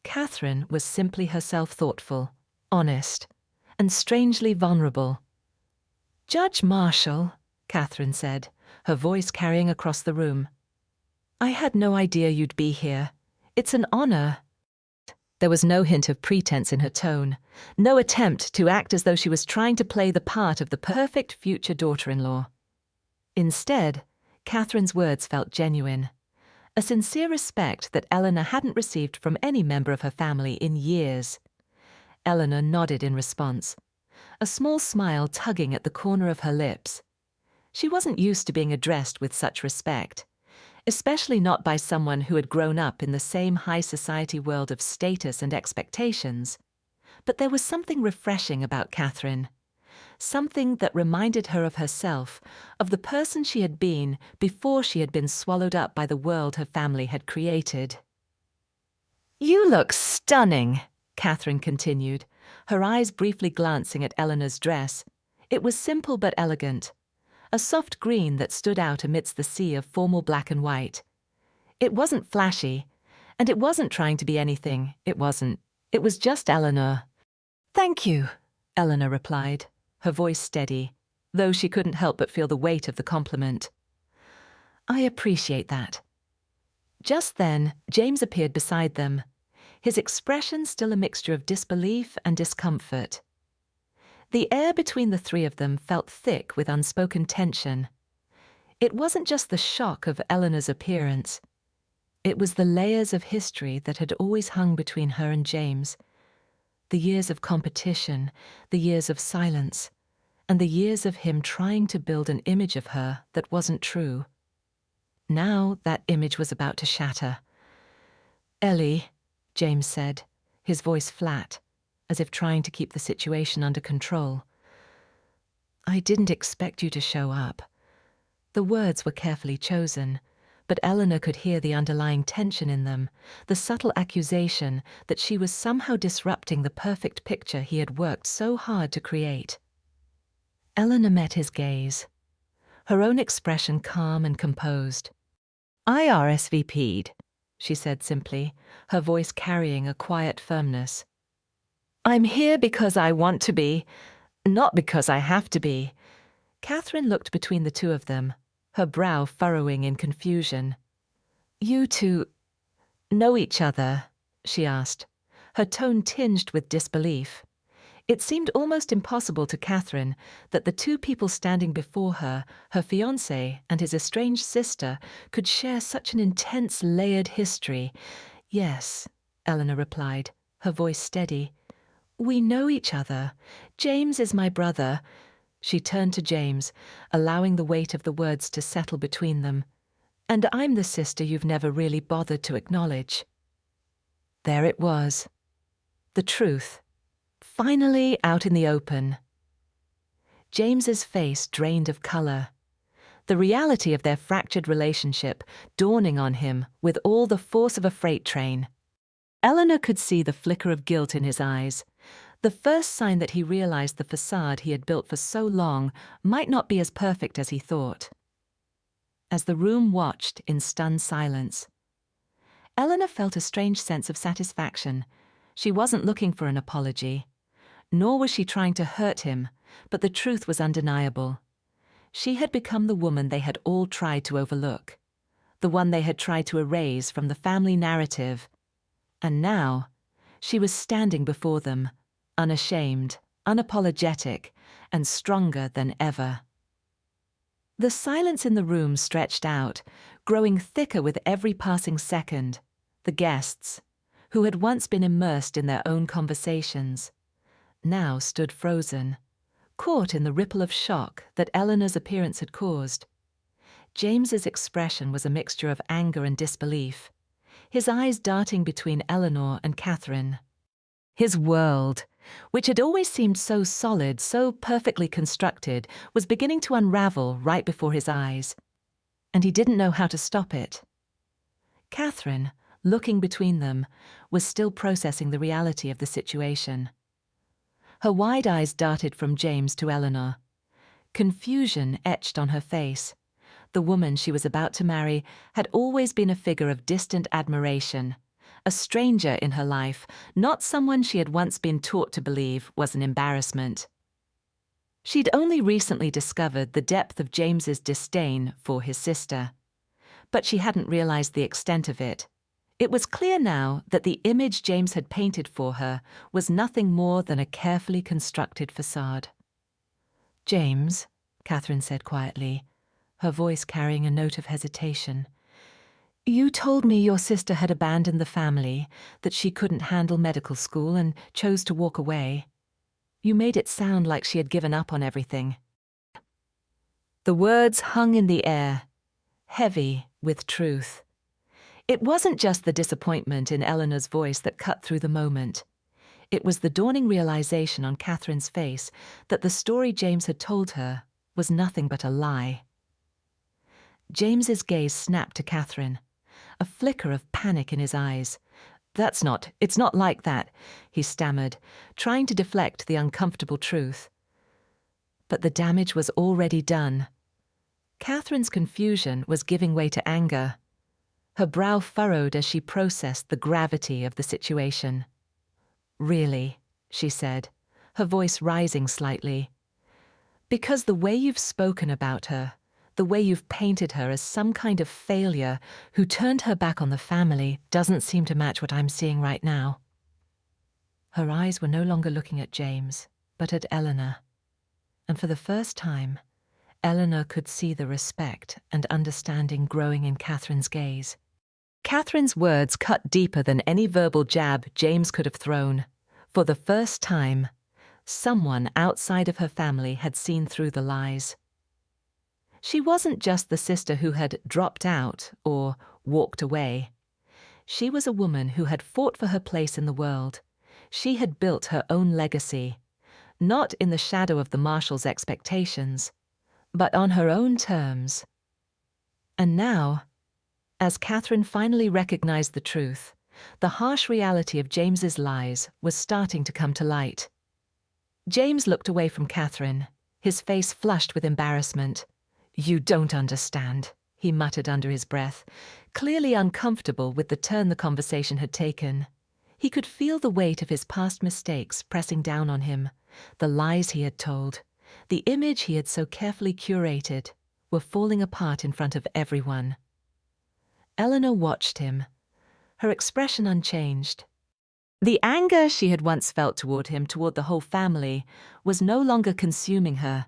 Catherine was simply herself, thoughtful, honest, and strangely vulnerable. "Judge Marshall," Catherine said, her voice carrying across the room. "I had no idea you'd be here. It's an honor." There was no hint of pretense in her tone, no attempt to act as though she was trying to play the part of the perfect future daughter-in-law. Instead, Catherine's words felt genuine, a sincere respect that Eleanor hadn't received from any member of her family in years. Eleanor nodded in response, a small smile tugging at the corner of her lips. She wasn't used to being addressed with such respect, especially not by someone who had grown up in the same high society world of status and expectations. But there was something refreshing about Catherine, something that reminded her of herself, of the person she had been before she had been swallowed up by the world her family had created. "You look stunning," Catherine continued, her eyes briefly glancing at Eleanor's dress. It was simple but elegant, a soft green that stood out amidst the sea of formal black and white. It wasn't flashy, and it wasn't trying to be anything. It wasn't. It was just Eleanor. "Thank you," Eleanor replied, her voice steady, though she couldn't help but feel the weight of the compliment. "I appreciate that." Just then, James appeared beside them, his expression still a mixture of disbelief and discomfort. The air between the three of them felt thick with unspoken tension. It wasn't just the shock of Eleanor's appearance. It was the layers of history that had always hung between her and James. The years of competition, the years of silence, and the years of him trying to build an image of her that wasn't true. Now that image was about to shatter. "Ellie," James said, his voice flat, as if trying to keep the situation under control. "I didn't expect you to show up." The words were carefully chosen, but Eleanor could hear the underlying tension in them, the subtle accusation that she was somehow disrupting the perfect picture he had worked so hard to create. Eleanor met his gaze, her own expression calm and composed. "I RSVP'd," she said simply, her voice carrying a quiet firmness. "I'm here because I want to be, not because I have to be." Catherine looked between the two of them, her brow furrowing in confusion. "You two know each other?" she asked, her tone tinged with disbelief. It seemed almost impossible to Catherine that the two people standing before her, her fiancé and his estranged sister, could share such an intense, layered history. "Yes," Eleanor replied, her voice steady. "We know each other. James is my brother." She turned to James, allowing the weight of the words to settle between them. "And I'm the sister you've never really bothered to acknowledge." There it was. The truth. Finally out in the open. James's face drained of color, the reality of their fractured relationship dawning on him with all the force of a freight train. Eleanor could see the flicker of guilt in his eyes, the first sign that he realized the facade he had built for so long might not be as perfect as he thought. As the room watched in stunned silence, Eleanor felt a strange sense of satisfaction. She wasn't looking for an apology, nor was she trying to hurt him, but the truth was undeniable. She had become the woman they had all tried to overlook, the one they had tried to erase from the family narrative. And now, she was standing before them, unashamed, unapologetic, and stronger than ever. The silence in the room stretched out, growing thicker with every passing second. The guests, who had once been immersed in their own conversations, now stood frozen, caught in the ripple of shock that Eleanor's appearance had caused. James's expression was a mixture of anger and disbelief, his eyes darting between Eleanor and Catherine. His world, which had always seemed so solid, so perfectly constructed, was beginning to unravel right before his eyes, and he didn't know how to stop it. Catherine, looking between them, was still processing the reality of the situation. Her wide eyes darted from James to Eleanor. Confusion etched on her face. The woman she was about to marry had always been a figure of distant admiration, a stranger in her life, not someone she had once been taught to believe was an embarrassment. She'd only recently discovered the depth of James's disdain for his sister. But she hadn't realized the extent of it. It was clear now that the image James had painted for her was nothing more than a carefully constructed facade. "James," Catherine said quietly, her voice carrying a note of hesitation, "you told me your sister had abandoned the family, that she couldn't handle medical school and chose to walk away. You made it sound like she had given up on everything." The words hung in the air, heavy with truth. It wasn't just the disappointment in Eleanor's voice that cut through the moment. It was the dawning realization on Catherine's face that the story James had told her was nothing but a lie. James's gaze snapped to Catherine, a flicker of panic in his eyes. It's not like that," he stammered, trying to deflect the uncomfortable truth. But the damage was already done. Catherine's confusion was giving way to anger. Her brow furrowed as she processed the gravity of the situation. "Really," she said, her voice rising slightly. "Because the way you've spoken about her, the way you've painted her as some kind of failure who turned her back on the family, doesn't seem to match what I'm seeing right now." Her eyes were no longer looking at James, but at Eleanor. And for the first time, Eleanor could see the respect and understanding growing in Catherine's gaze. Catherine's words cut deeper than any verbal jab James could have thrown. For the first time, someone outside of her family had seen through the lies. She wasn't just the sister who had dropped out or walked away. She was a woman who had fought for her place in the world. She had built her own legacy, not in the shadow of the Marshals' expectations, but on her own terms. And now, as Catherine finally recognized the truth, the harsh reality of James's lies was starting to come to light. James looked away from Catherine, his face flushed with embarrassment. "You don't understand," he muttered under his breath, clearly uncomfortable with the turn the conversation had taken. He could feel the weight of his past mistakes pressing down on him. The lies he had told, the image he had so carefully curated, were falling apart in front of everyone. Eleanor watched him, her expression unchanged. The anger she had once felt toward him, toward the whole family, was no longer consuming her.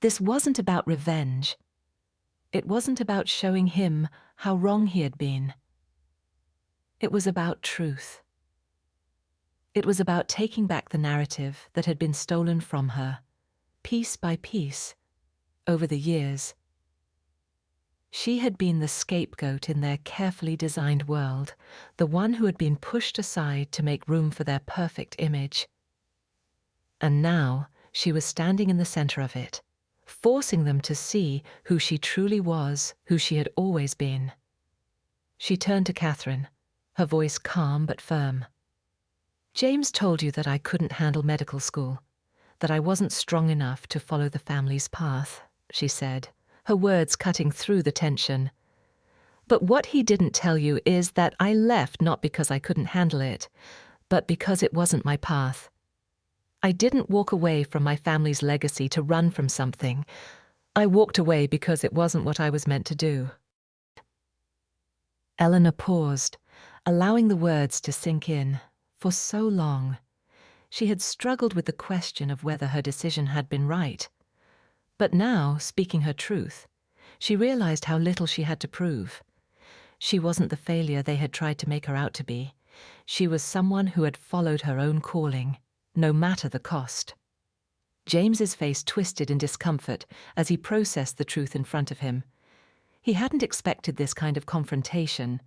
This wasn't about revenge. It wasn't about showing him how wrong he had been. It was about truth. It was about taking back the narrative that had been stolen from her, piece by piece, over the years. She had been the scapegoat in their carefully designed world, the one who had been pushed aside to make room for their perfect image. And now she was standing in the center of it, forcing them to see who she truly was, who she had always been. She turned to Catherine, her voice calm but firm. "James told you that I couldn't handle medical school, that I wasn't strong enough to follow the family's path," she said, her words cutting through the tension. "But what he didn't tell you is that I left not because I couldn't handle it, but because it wasn't my path. I didn't walk away from my family's legacy to run from something. I walked away because it wasn't what I was meant to do." Eleanor paused, allowing the words to sink in. For so long, she had struggled with the question of whether her decision had been right. But now, speaking her truth, she realized how little she had to prove. She wasn't the failure they had tried to make her out to be. She was someone who had followed her own calling, no matter the cost. James's face twisted in discomfort as he processed the truth in front of him. He hadn't expected this kind of confrontation.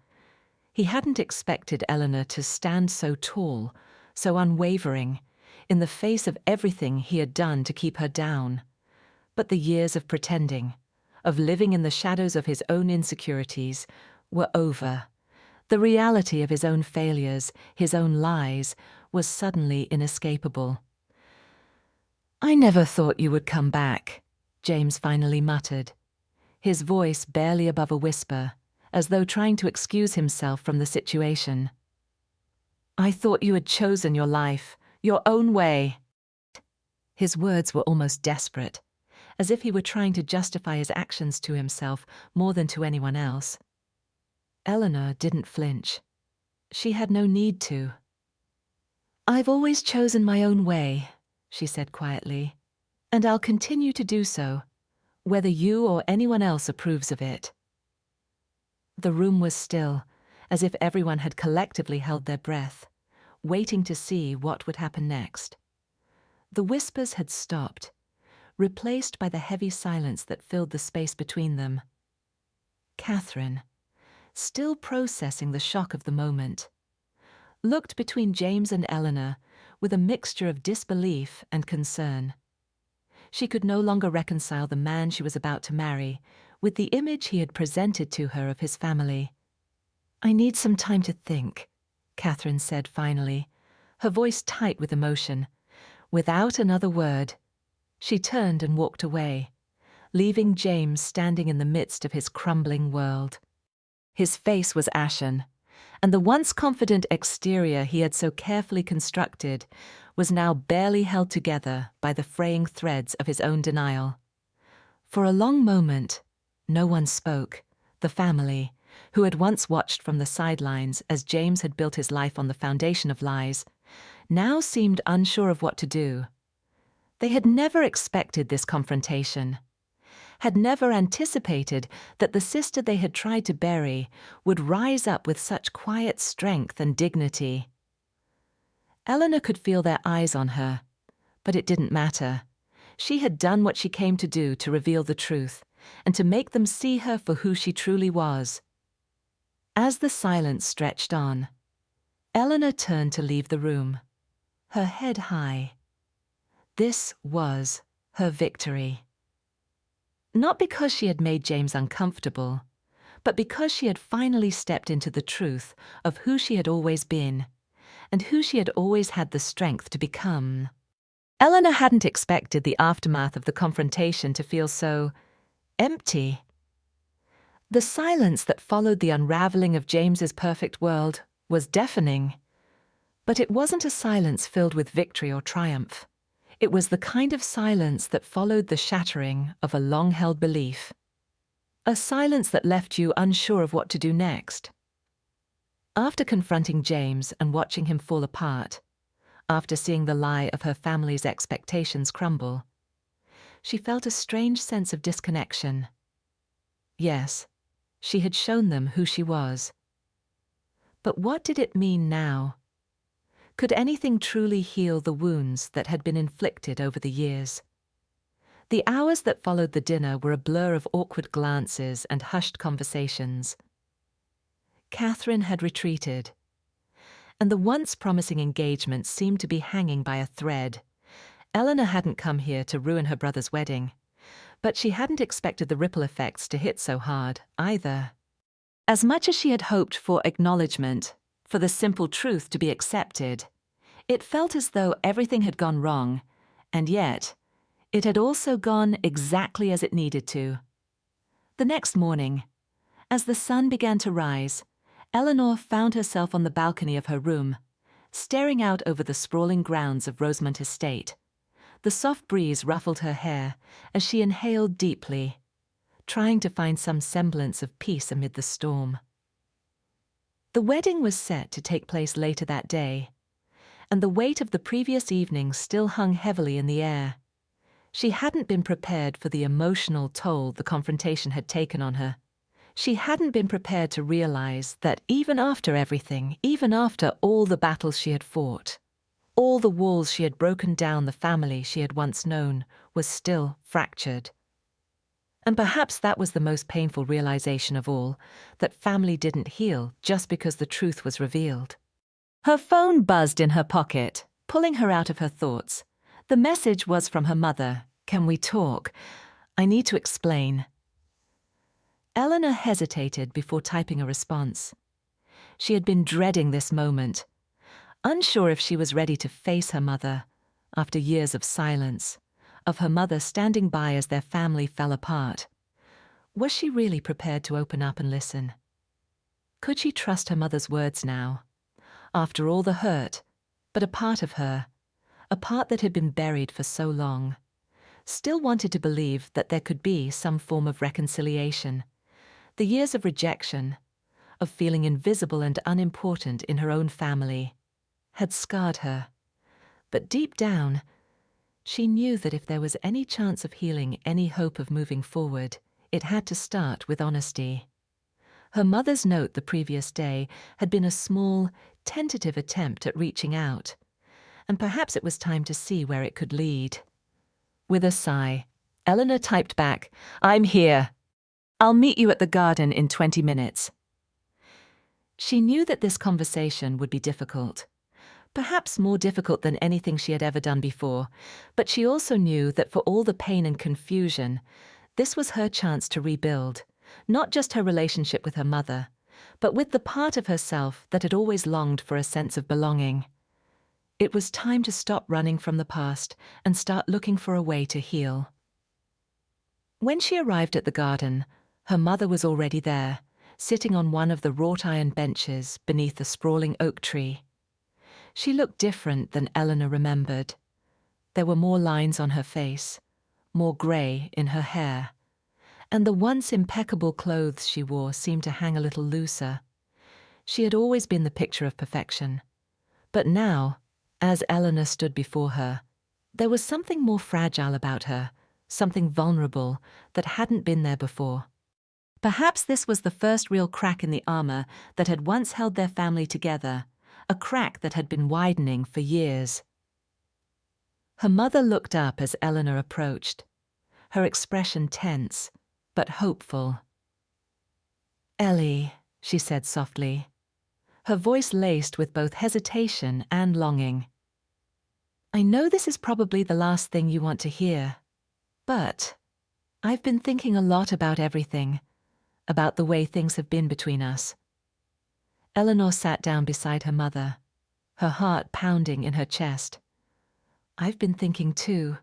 He hadn't expected Eleanor to stand so tall, so unwavering, in the face of everything he had done to keep her down. But the years of pretending, of living in the shadows of his own insecurities, were over. The reality of his own failures, his own lies, was suddenly inescapable. "I never thought you would come back," James finally muttered, his voice barely above a whisper, as though trying to excuse himself from the situation. "I thought you had chosen your life, your own way." His words were almost desperate, as if he were trying to justify his actions to himself more than to anyone else. Eleanor didn't flinch. She had no need to. "I've always chosen my own way," she said quietly, "and I'll continue to do so, whether you or anyone else approves of it." The room was still, as if everyone had collectively held their breath, waiting to see what would happen next. The whispers had stopped, replaced by the heavy silence that filled the space between them. Catherine, still processing the shock of the moment, looked between James and Eleanor with a mixture of disbelief and concern. She could no longer reconcile the man she was about to marry with the image he had presented to her of his family. "I need some time to think," Catherine said finally, her voice tight with emotion. Without another word, she turned and walked away, leaving James standing in the midst of his crumbling world. His face was ashen, and the once confident exterior he had so carefully constructed was now barely held together by the fraying threads of his own denial. For a long moment, no one spoke. The family, who had once watched from the sidelines as James had built his life on the foundation of lies, now seemed unsure of what to do. They had never expected this confrontation, had never anticipated that the sister they had tried to bury would rise up with such quiet strength and dignity. Eleanor could feel their eyes on her, but it didn't matter. She had done what she came to do, to reveal the truth, and to make them see her for who she truly was. As the silence stretched on, Eleanor turned to leave the room, her head high. This was her victory. Not because she had made James uncomfortable, but because she had finally stepped into the truth of who she had always been, and who she had always had the strength to become. Eleanor hadn't expected the aftermath of the confrontation to feel so empty. The silence that followed the unraveling of James's perfect world was deafening. But it wasn't a silence filled with victory or triumph. It was the kind of silence that followed the shattering of a long-held belief. A silence that left you unsure of what to do next. After confronting James and watching him fall apart, after seeing the lie of her family's expectations crumble, she felt a strange sense of disconnection. Yes, she had shown them who she was. But what did it mean now? Could anything truly heal the wounds that had been inflicted over the years? The hours that followed the dinner were a blur of awkward glances and hushed conversations. Catherine had retreated, and the once promising engagement seemed to be hanging by a thread. Eleanor hadn't come here to ruin her brother's wedding, but she hadn't expected the ripple effects to hit so hard, either. As much as she had hoped for acknowledgement, for the simple truth to be accepted, it felt as though everything had gone wrong, and yet it had also gone exactly as it needed to. The next morning, as the sun began to rise, Eleanor found herself on the balcony of her room, staring out over the sprawling grounds of Rosemont Estate. The soft breeze ruffled her hair as she inhaled deeply, trying to find some semblance of peace amid the storm. The wedding was set to take place later that day, and the weight of the previous evening still hung heavily in the air. She hadn't been prepared for the emotional toll the confrontation had taken on her. She hadn't been prepared to realize that even after everything, even after all the battles she had fought, all the walls she had broken down, the family she had once known was still fractured. And perhaps that was the most painful realization of all, that family didn't heal just because the truth was revealed. Her phone buzzed in her pocket, pulling her out of her thoughts. The message was from her mother. "Can we talk? I need to explain." Eleanor hesitated before typing a response. She had been dreading this moment, unsure if she was ready to face her mother after years of silence, of her mother standing by as their family fell apart. Was she really prepared to open up and listen? Could she trust her mother's words now? After all the hurt, but a part of her, a part that had been buried for so long, still wanted to believe that there could be some form of reconciliation. The years of rejection, of feeling invisible and unimportant in her own family, had scarred her. But deep down, she knew that if there was any chance of healing, any hope of moving forward, it had to start with honesty. Her mother's note the previous day had been a small, tentative attempt at reaching out, and perhaps it was time to see where it could lead. With a sigh, Eleanor typed back, "I'm here. I'll meet you at the garden in 20 minutes. She knew that this conversation would be difficult, perhaps more difficult than anything she had ever done before, but she also knew that for all the pain and confusion, this was her chance to rebuild, not just her relationship with her mother, but with the part of herself that had always longed for a sense of belonging. It was time to stop running from the past and start looking for a way to heal. When she arrived at the garden, her mother was already there, sitting on one of the wrought-iron benches beneath a sprawling oak tree. She looked different than Eleanor remembered. There were more lines on her face, more grey in her hair, and the once impeccable clothes she wore seemed to hang a little looser. She had always been the picture of perfection, but now, as Eleanor stood before her, there was something more fragile about her, something vulnerable that hadn't been there before. Perhaps this was the first real crack in the armor that had once held their family together, a crack that had been widening for years. Her mother looked up as Eleanor approached, her expression tense, but hopeful. "Ellie," she said softly, her voice laced with both hesitation and longing. "I know this is probably the last thing you want to hear, but I've been thinking a lot about everything, about the way things have been between us." Eleanor sat down beside her mother, her heart pounding in her chest. "I've been thinking too,"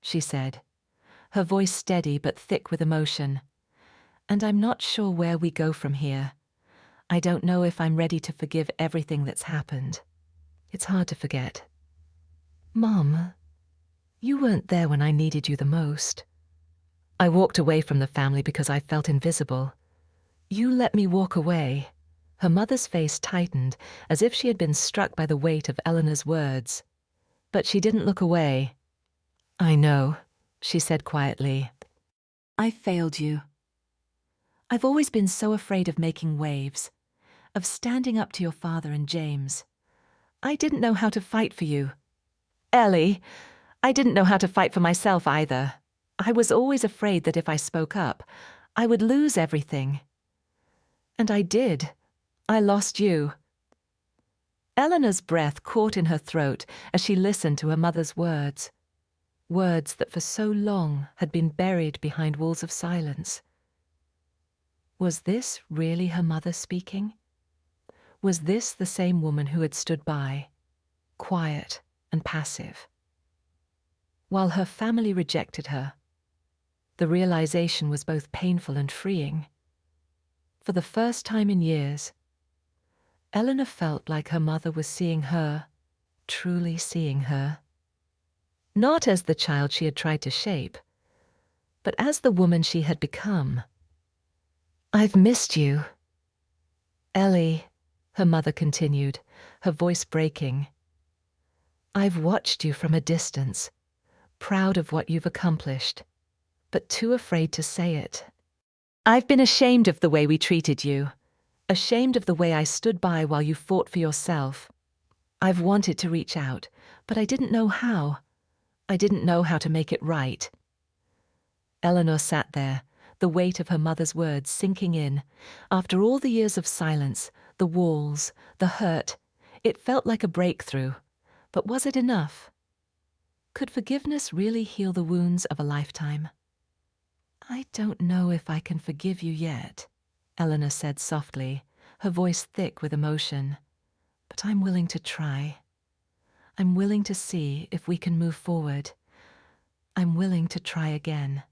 she said, her voice steady but thick with emotion. "And I'm not sure where we go from here. I don't know if I'm ready to forgive everything that's happened. It's hard to forget. Mom, you weren't there when I needed you the most. I walked away from the family because I felt invisible. You let me walk away." Her mother's face tightened, as if she had been struck by the weight of Eleanor's words. But she didn't look away. "I know," she said quietly. "I failed you. I've always been so afraid of making waves, of standing up to your father and James. I didn't know how to fight for you. Ellie, I didn't know how to fight for myself either. I was always afraid that if I spoke up, I would lose everything. And I did. I lost you." Eleanor's breath caught in her throat as she listened to her mother's words, words that for so long had been buried behind walls of silence. Was this really her mother speaking? Was this the same woman who had stood by, quiet and passive? While her family rejected her, the realization was both painful and freeing. For the first time in years, Eleanor felt like her mother was seeing her, truly seeing her. Not as the child she had tried to shape, but as the woman she had become. "I've missed you. Ellie," her mother continued, her voice breaking. "I've watched you from a distance, proud of what you've accomplished, but too afraid to say it. I've been ashamed of the way we treated you, ashamed of the way I stood by while you fought for yourself. I've wanted to reach out, but I didn't know how. I didn't know how to make it right." Eleanor sat there, the weight of her mother's words sinking in. After all the years of silence, the walls, the hurt, it felt like a breakthrough. But was it enough? Could forgiveness really heal the wounds of a lifetime? "I don't know if I can forgive you yet," Eleanor said softly, her voice thick with emotion. "But I'm willing to try. I'm willing to see if we can move forward. I'm willing to try again."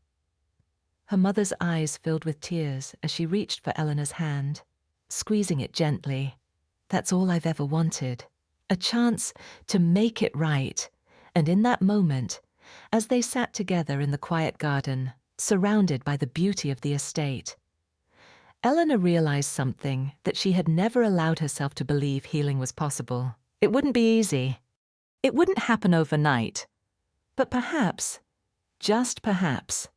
Her mother's eyes filled with tears as she reached for Eleanor's hand, squeezing it gently. "That's all I've ever wanted. A chance to make it right." And in that moment, as they sat together in the quiet garden, surrounded by the beauty of the estate, Eleanor realized something that she had never allowed herself to believe healing was possible. It wouldn't be easy. It wouldn't happen overnight. But perhaps, just perhaps,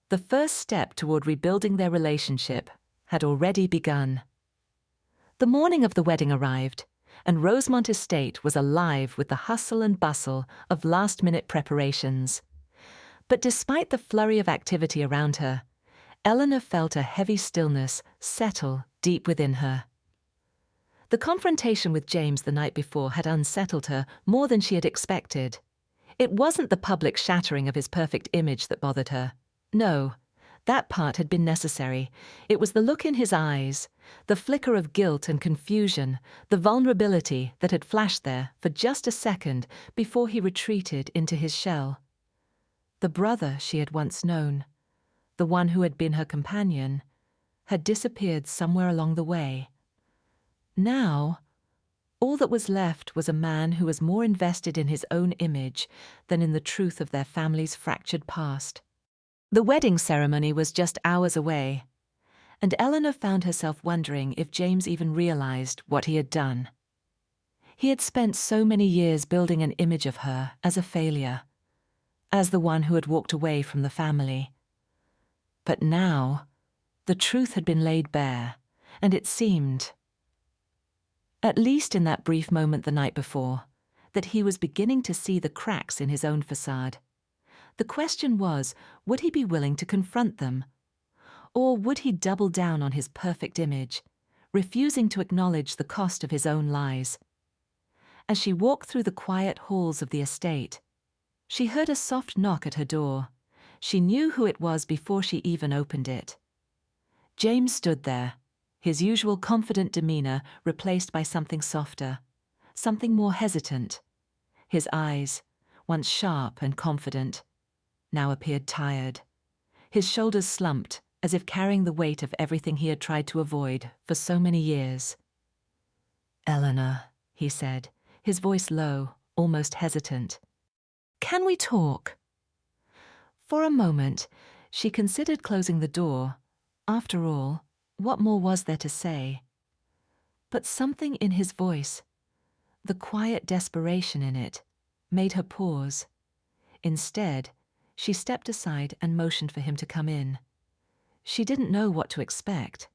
the first step toward rebuilding their relationship had already begun. The morning of the wedding arrived, and Rosemont Estate was alive with the hustle and bustle of last-minute preparations. But despite the flurry of activity around her, Eleanor felt a heavy stillness settle deep within her. The confrontation with James the night before had unsettled her more than she had expected. It wasn't the public shattering of his perfect image that bothered her. No, that part had been necessary. It was the look in his eyes, the flicker of guilt and confusion, the vulnerability that had flashed there for just a second before he retreated into his shell. The brother she had once known, the one who had been her companion, had disappeared somewhere along the way. Now, all that was left was a man who was more invested in his own image than in the truth of their family's fractured past. The wedding ceremony was just hours away, and Eleanor found herself wondering if James even realized what he had done. He had spent so many years building an image of her as a failure, as the one who had walked away from the family. But now, the truth had been laid bare, and it seemed, at least in that brief moment the night before, that he was beginning to see the cracks in his own facade. The question was, would he be willing to confront them? Or would he double down on his perfect image, refusing to acknowledge the cost of his own lies? As she walked through the quiet halls of the estate, she heard a soft knock at her door. She knew who it was before she even opened it. James stood there, his usual confident demeanor replaced by something softer, something more hesitant. His eyes, once sharp and confident, now appeared tired. His shoulders slumped, as if carrying the weight of everything he had tried to avoid for so many years. "Eleanor," he said, his voice low, almost hesitant. "Can we talk?" For a moment, she considered closing the door. After all, what more was there to say? But something in his voice, the quiet desperation in it, made her pause. Instead, she stepped aside and motioned for him to come in. She didn't know what to expect,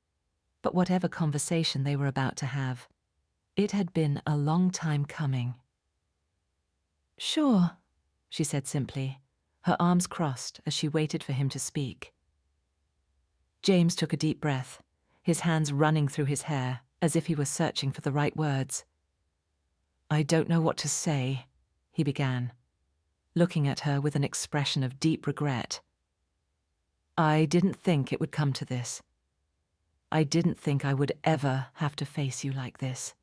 but whatever conversation they were about to have, it had been a long time coming. "Sure," she said simply, her arms crossed as she waited for him to speak. James took a deep breath, his hands running through his hair as if he were searching for the right words. "I don't know what to say," he began, looking at her with an expression of deep regret. "I didn't think it would come to this. I didn't think I would ever have to face you like this."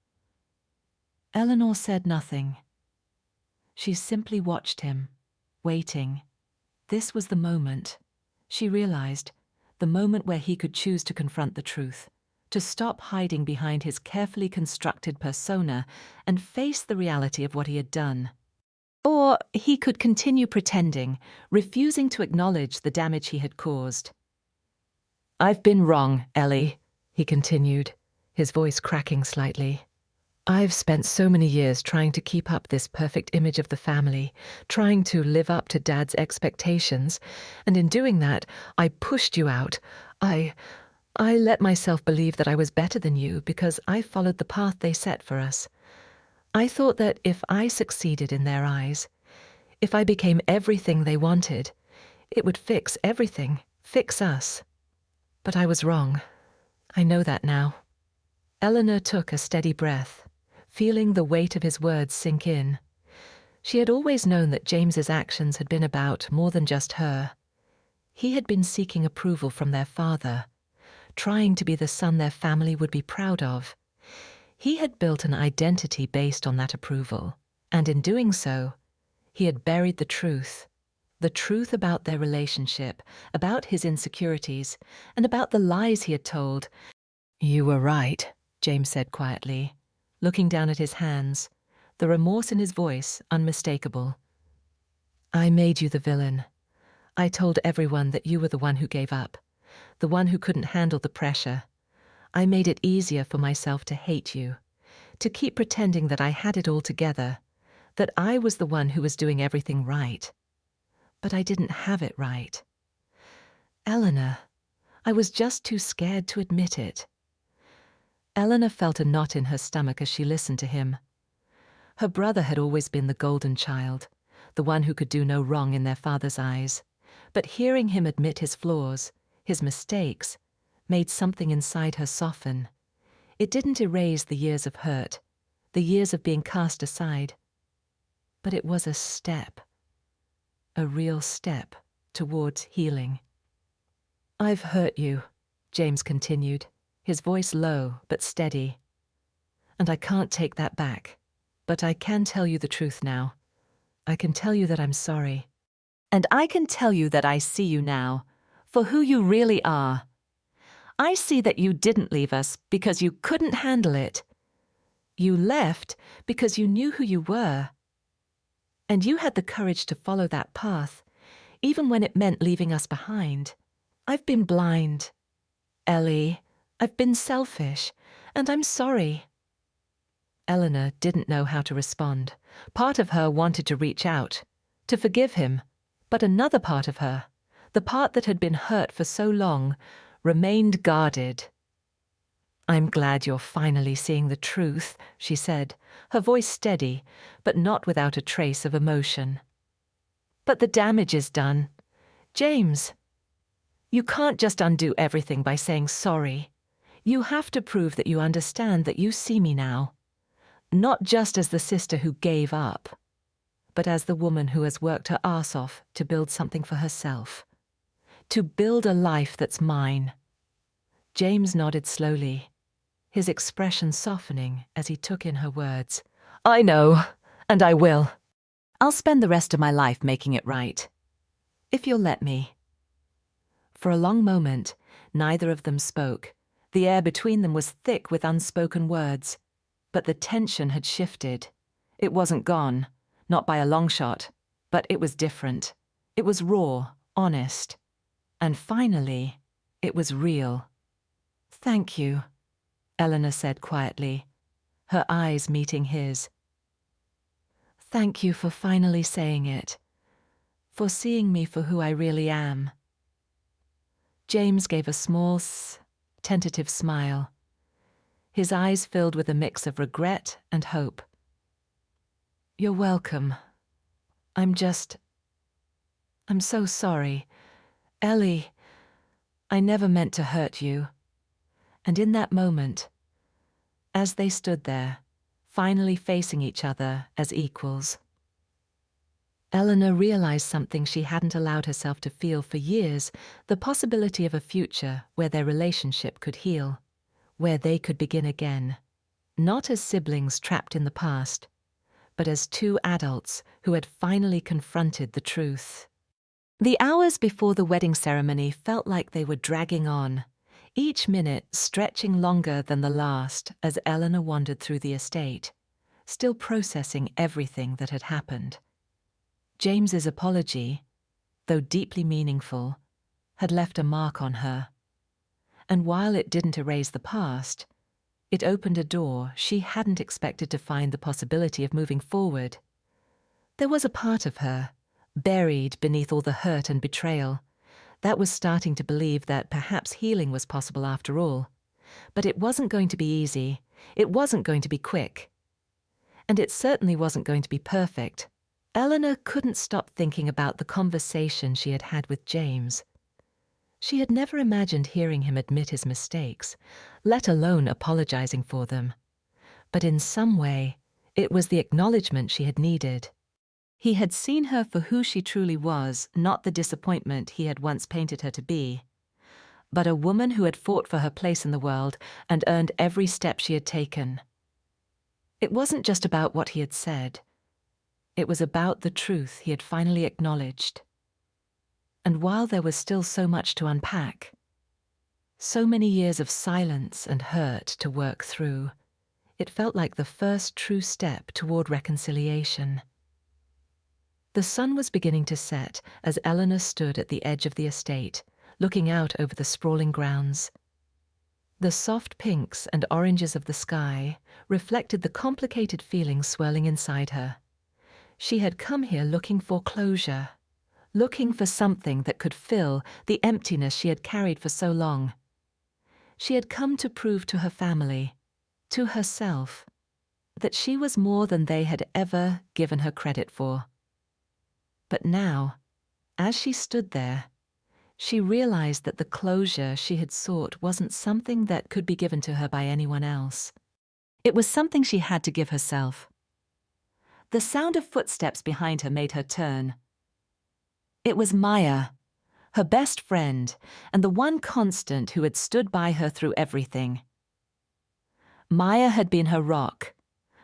Eleanor said nothing. She simply watched him, waiting. This was the moment, she realized, the moment where he could choose to confront the truth, to stop hiding behind his carefully constructed persona and face the reality of what he had done. Or he could continue pretending, refusing to acknowledge the damage he had caused. "I've been wrong, Ellie," he continued, his voice cracking slightly. "I've spent so many years trying to keep up this perfect image of the family, trying to live up to Dad's expectations, and in doing that, I pushed you out. I let myself believe that I was better than you because I followed the path they set for us. I thought that if I succeeded in their eyes, if I became everything they wanted, it would fix everything, fix us. But I was wrong. I know that now." Eleanor took a steady breath, feeling the weight of his words sink in. She had always known that James's actions had been about more than just her. He had been seeking approval from their father, trying to be the son their family would be proud of. He had built an identity based on that approval, and in doing so, he had buried the truth, The truth about their relationship, about his insecurities, and about the lies he had told. "You were right," James said quietly, looking down at his hands, the remorse in his voice unmistakable. "I made you the villain. I told everyone that you were the one who gave up, the one who couldn't handle the pressure. I made it easier for myself to hate you, to keep pretending that I had it all together, that I was the one who was doing everything right. But I didn't have it right. Eleanor, I was just too scared to admit it." Eleanor felt a knot in her stomach as she listened to him. Her brother had always been the golden child, the one who could do no wrong in their father's eyes. But hearing him admit his flaws, his mistakes, made something inside her soften. It didn't erase the years of hurt, the years of being cast aside. But it was a step, a real step towards healing. "I've hurt you," James continued, his voice low but steady. "And I can't take that back. But I can tell you the truth now. I can tell you that I'm sorry. And I can tell you that I see you now, for who you really are. I see that you didn't leave us because you couldn't handle it. You left because you knew who you were. And you had the courage to follow that path, even when it meant leaving us behind. I've been blind. Ellie, I've been selfish, and I'm sorry." Eleanor didn't know how to respond. Part of her wanted to reach out, to forgive him, but another part of her, the part that had been hurt for so long, remained guarded. "I'm glad you're finally seeing the truth," she said, her voice steady, but not without a trace of emotion. "But the damage is done. James, you can't just undo everything by saying sorry. You have to prove that you understand that you see me now. Not just as the sister who gave up, but as the woman who has worked her arse off to build something for herself. To build a life that's mine." James nodded slowly, his expression softening as he took in her words. "I know, and I will. I'll spend the rest of my life making it right. If you'll let me." For a long moment, neither of them spoke. The air between them was thick with unspoken words. But the tension had shifted. It wasn't gone, not by a long shot, but it was different. It was raw, honest. And finally, it was real. "Thank you," Eleanor said quietly, her eyes meeting his. "Thank you for finally saying it, for seeing me for who I really am." James gave a small, tentative smile, his eyes filled with a mix of regret and hope. "You're welcome. I'm so sorry. Ellie, I never meant to hurt you." And in that moment, as they stood there, finally facing each other as equals, Eleanor realized something she hadn't allowed herself to feel for years, the possibility of a future where their relationship could heal, where they could begin again, not as siblings trapped in the past, but as two adults who had finally confronted the truth. The hours before the wedding ceremony felt like they were dragging on, each minute stretching longer than the last as Eleanor wandered through the estate, still processing everything that had happened. James's apology, though deeply meaningful, had left a mark on her. And while it didn't erase the past, it opened a door she hadn't expected to find the possibility of moving forward. There was a part of her, buried beneath all the hurt and betrayal, that was starting to believe that perhaps healing was possible after all. But it wasn't going to be easy. It wasn't going to be quick. And it certainly wasn't going to be perfect. Eleanor couldn't stop thinking about the conversation she had had with James. She had never imagined hearing him admit his mistakes, let alone apologizing for them. But in some way, it was the acknowledgement she had needed. He had seen her for who she truly was, not the disappointment he had once painted her to be, but a woman who had fought for her place in the world and earned every step she had taken. It wasn't just about what he had said. It was about the truth he had finally acknowledged. And while there was still so much to unpack, so many years of silence and hurt to work through, it felt like the first true step toward reconciliation. The sun was beginning to set as Eleanor stood at the edge of the estate, looking out over the sprawling grounds. The soft pinks and oranges of the sky reflected the complicated feelings swirling inside her. She had come here looking for closure, looking for something that could fill the emptiness she had carried for so long. She had come to prove to her family, to herself, that she was more than they had ever given her credit for. But now, as she stood there, she realized that the closure she had sought wasn't something that could be given to her by anyone else. It was something she had to give herself. The sound of footsteps behind her made her turn. It was Maya, her best friend, and the one constant who had stood by her through everything. Maya had been her rock,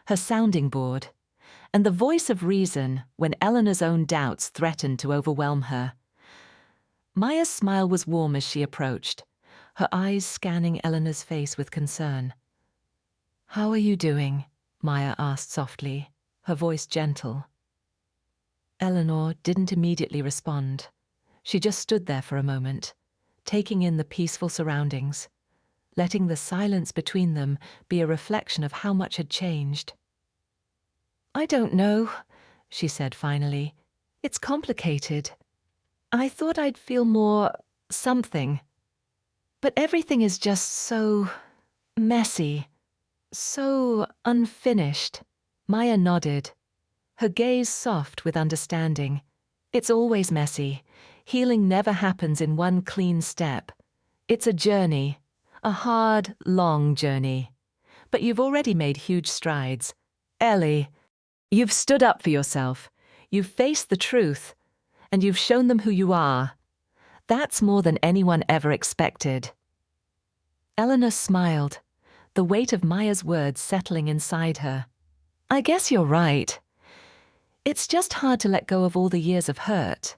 her sounding board, and the voice of reason when Eleanor's own doubts threatened to overwhelm her. Maya's smile was warm as she approached, her eyes scanning Eleanor's face with concern. "How are you doing?" Maya asked softly, her voice gentle. Eleanor didn't immediately respond. She just stood there for a moment, taking in the peaceful surroundings, letting the silence between them be a reflection of how much had changed. "I don't know," she said finally. "It's complicated. I thought I'd feel more something. But everything is just so messy, so unfinished." Maya nodded, her gaze soft with understanding. "It's always messy. Healing never happens in one clean step. It's a journey, a hard, long journey. But you've already made huge strides. Ellie, you've stood up for yourself. You've faced the truth. And you've shown them who you are. That's more than anyone ever expected." Eleanor smiled, the weight of Maya's words settling inside her. "I guess you're right. It's just hard to let go of all the years of hurt,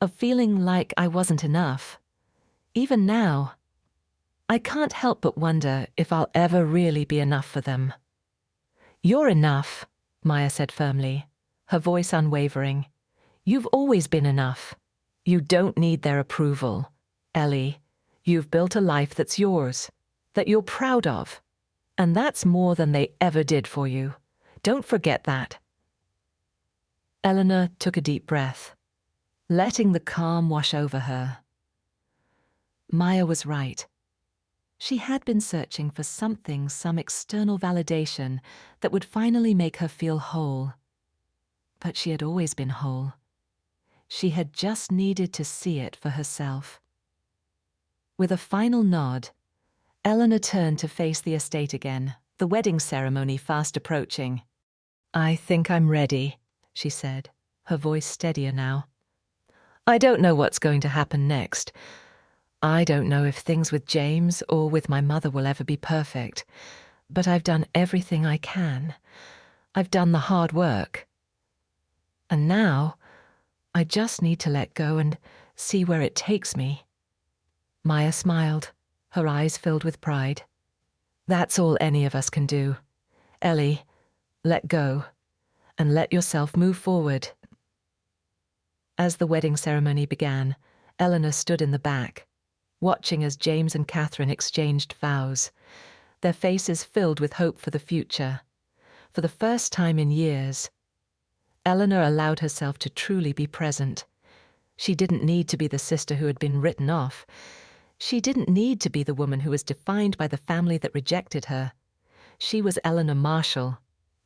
of feeling like I wasn't enough. Even now, I can't help but wonder if I'll ever really be enough for them." "You're enough," Maya said firmly, her voice unwavering. "You've always been enough. You don't need their approval. Ellie, you've built a life that's yours, that you're proud of. And that's more than they ever did for you. Don't forget that." Eleanor took a deep breath, letting the calm wash over her. Maya was right. She had been searching for something, some external validation that would finally make her feel whole. But she had always been whole. She had just needed to see it for herself. With a final nod, Eleanor turned to face the estate again, the wedding ceremony fast approaching. "I think I'm ready," she said, her voice steadier now. "I don't know what's going to happen next. I don't know if things with James or with my mother will ever be perfect. But I've done everything I can. I've done the hard work. And now, I just need to let go and see where it takes me." Maya smiled, her eyes filled with pride. "That's all any of us can do. Ellie, let go, and let yourself move forward." As the wedding ceremony began, Eleanor stood in the back, watching as James and Catherine exchanged vows, their faces filled with hope for the future. For the first time in years, Eleanor allowed herself to truly be present. She didn't need to be the sister who had been written off. She didn't need to be the woman who was defined by the family that rejected her. She was Eleanor Marshall,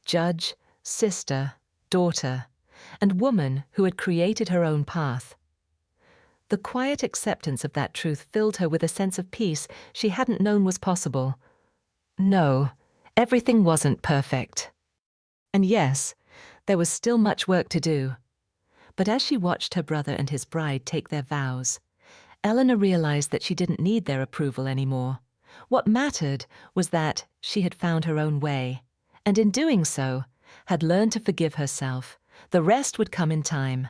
judge, sister, daughter, and woman who had created her own path. The quiet acceptance of that truth filled her with a sense of peace she hadn't known was possible. No, everything wasn't perfect. And yes, there was still much work to do. But as she watched her brother and his bride take their vows, Eleanor realized that she didn't need their approval anymore. What mattered was that she had found her own way, and in doing so, had learned to forgive herself. The rest would come in time.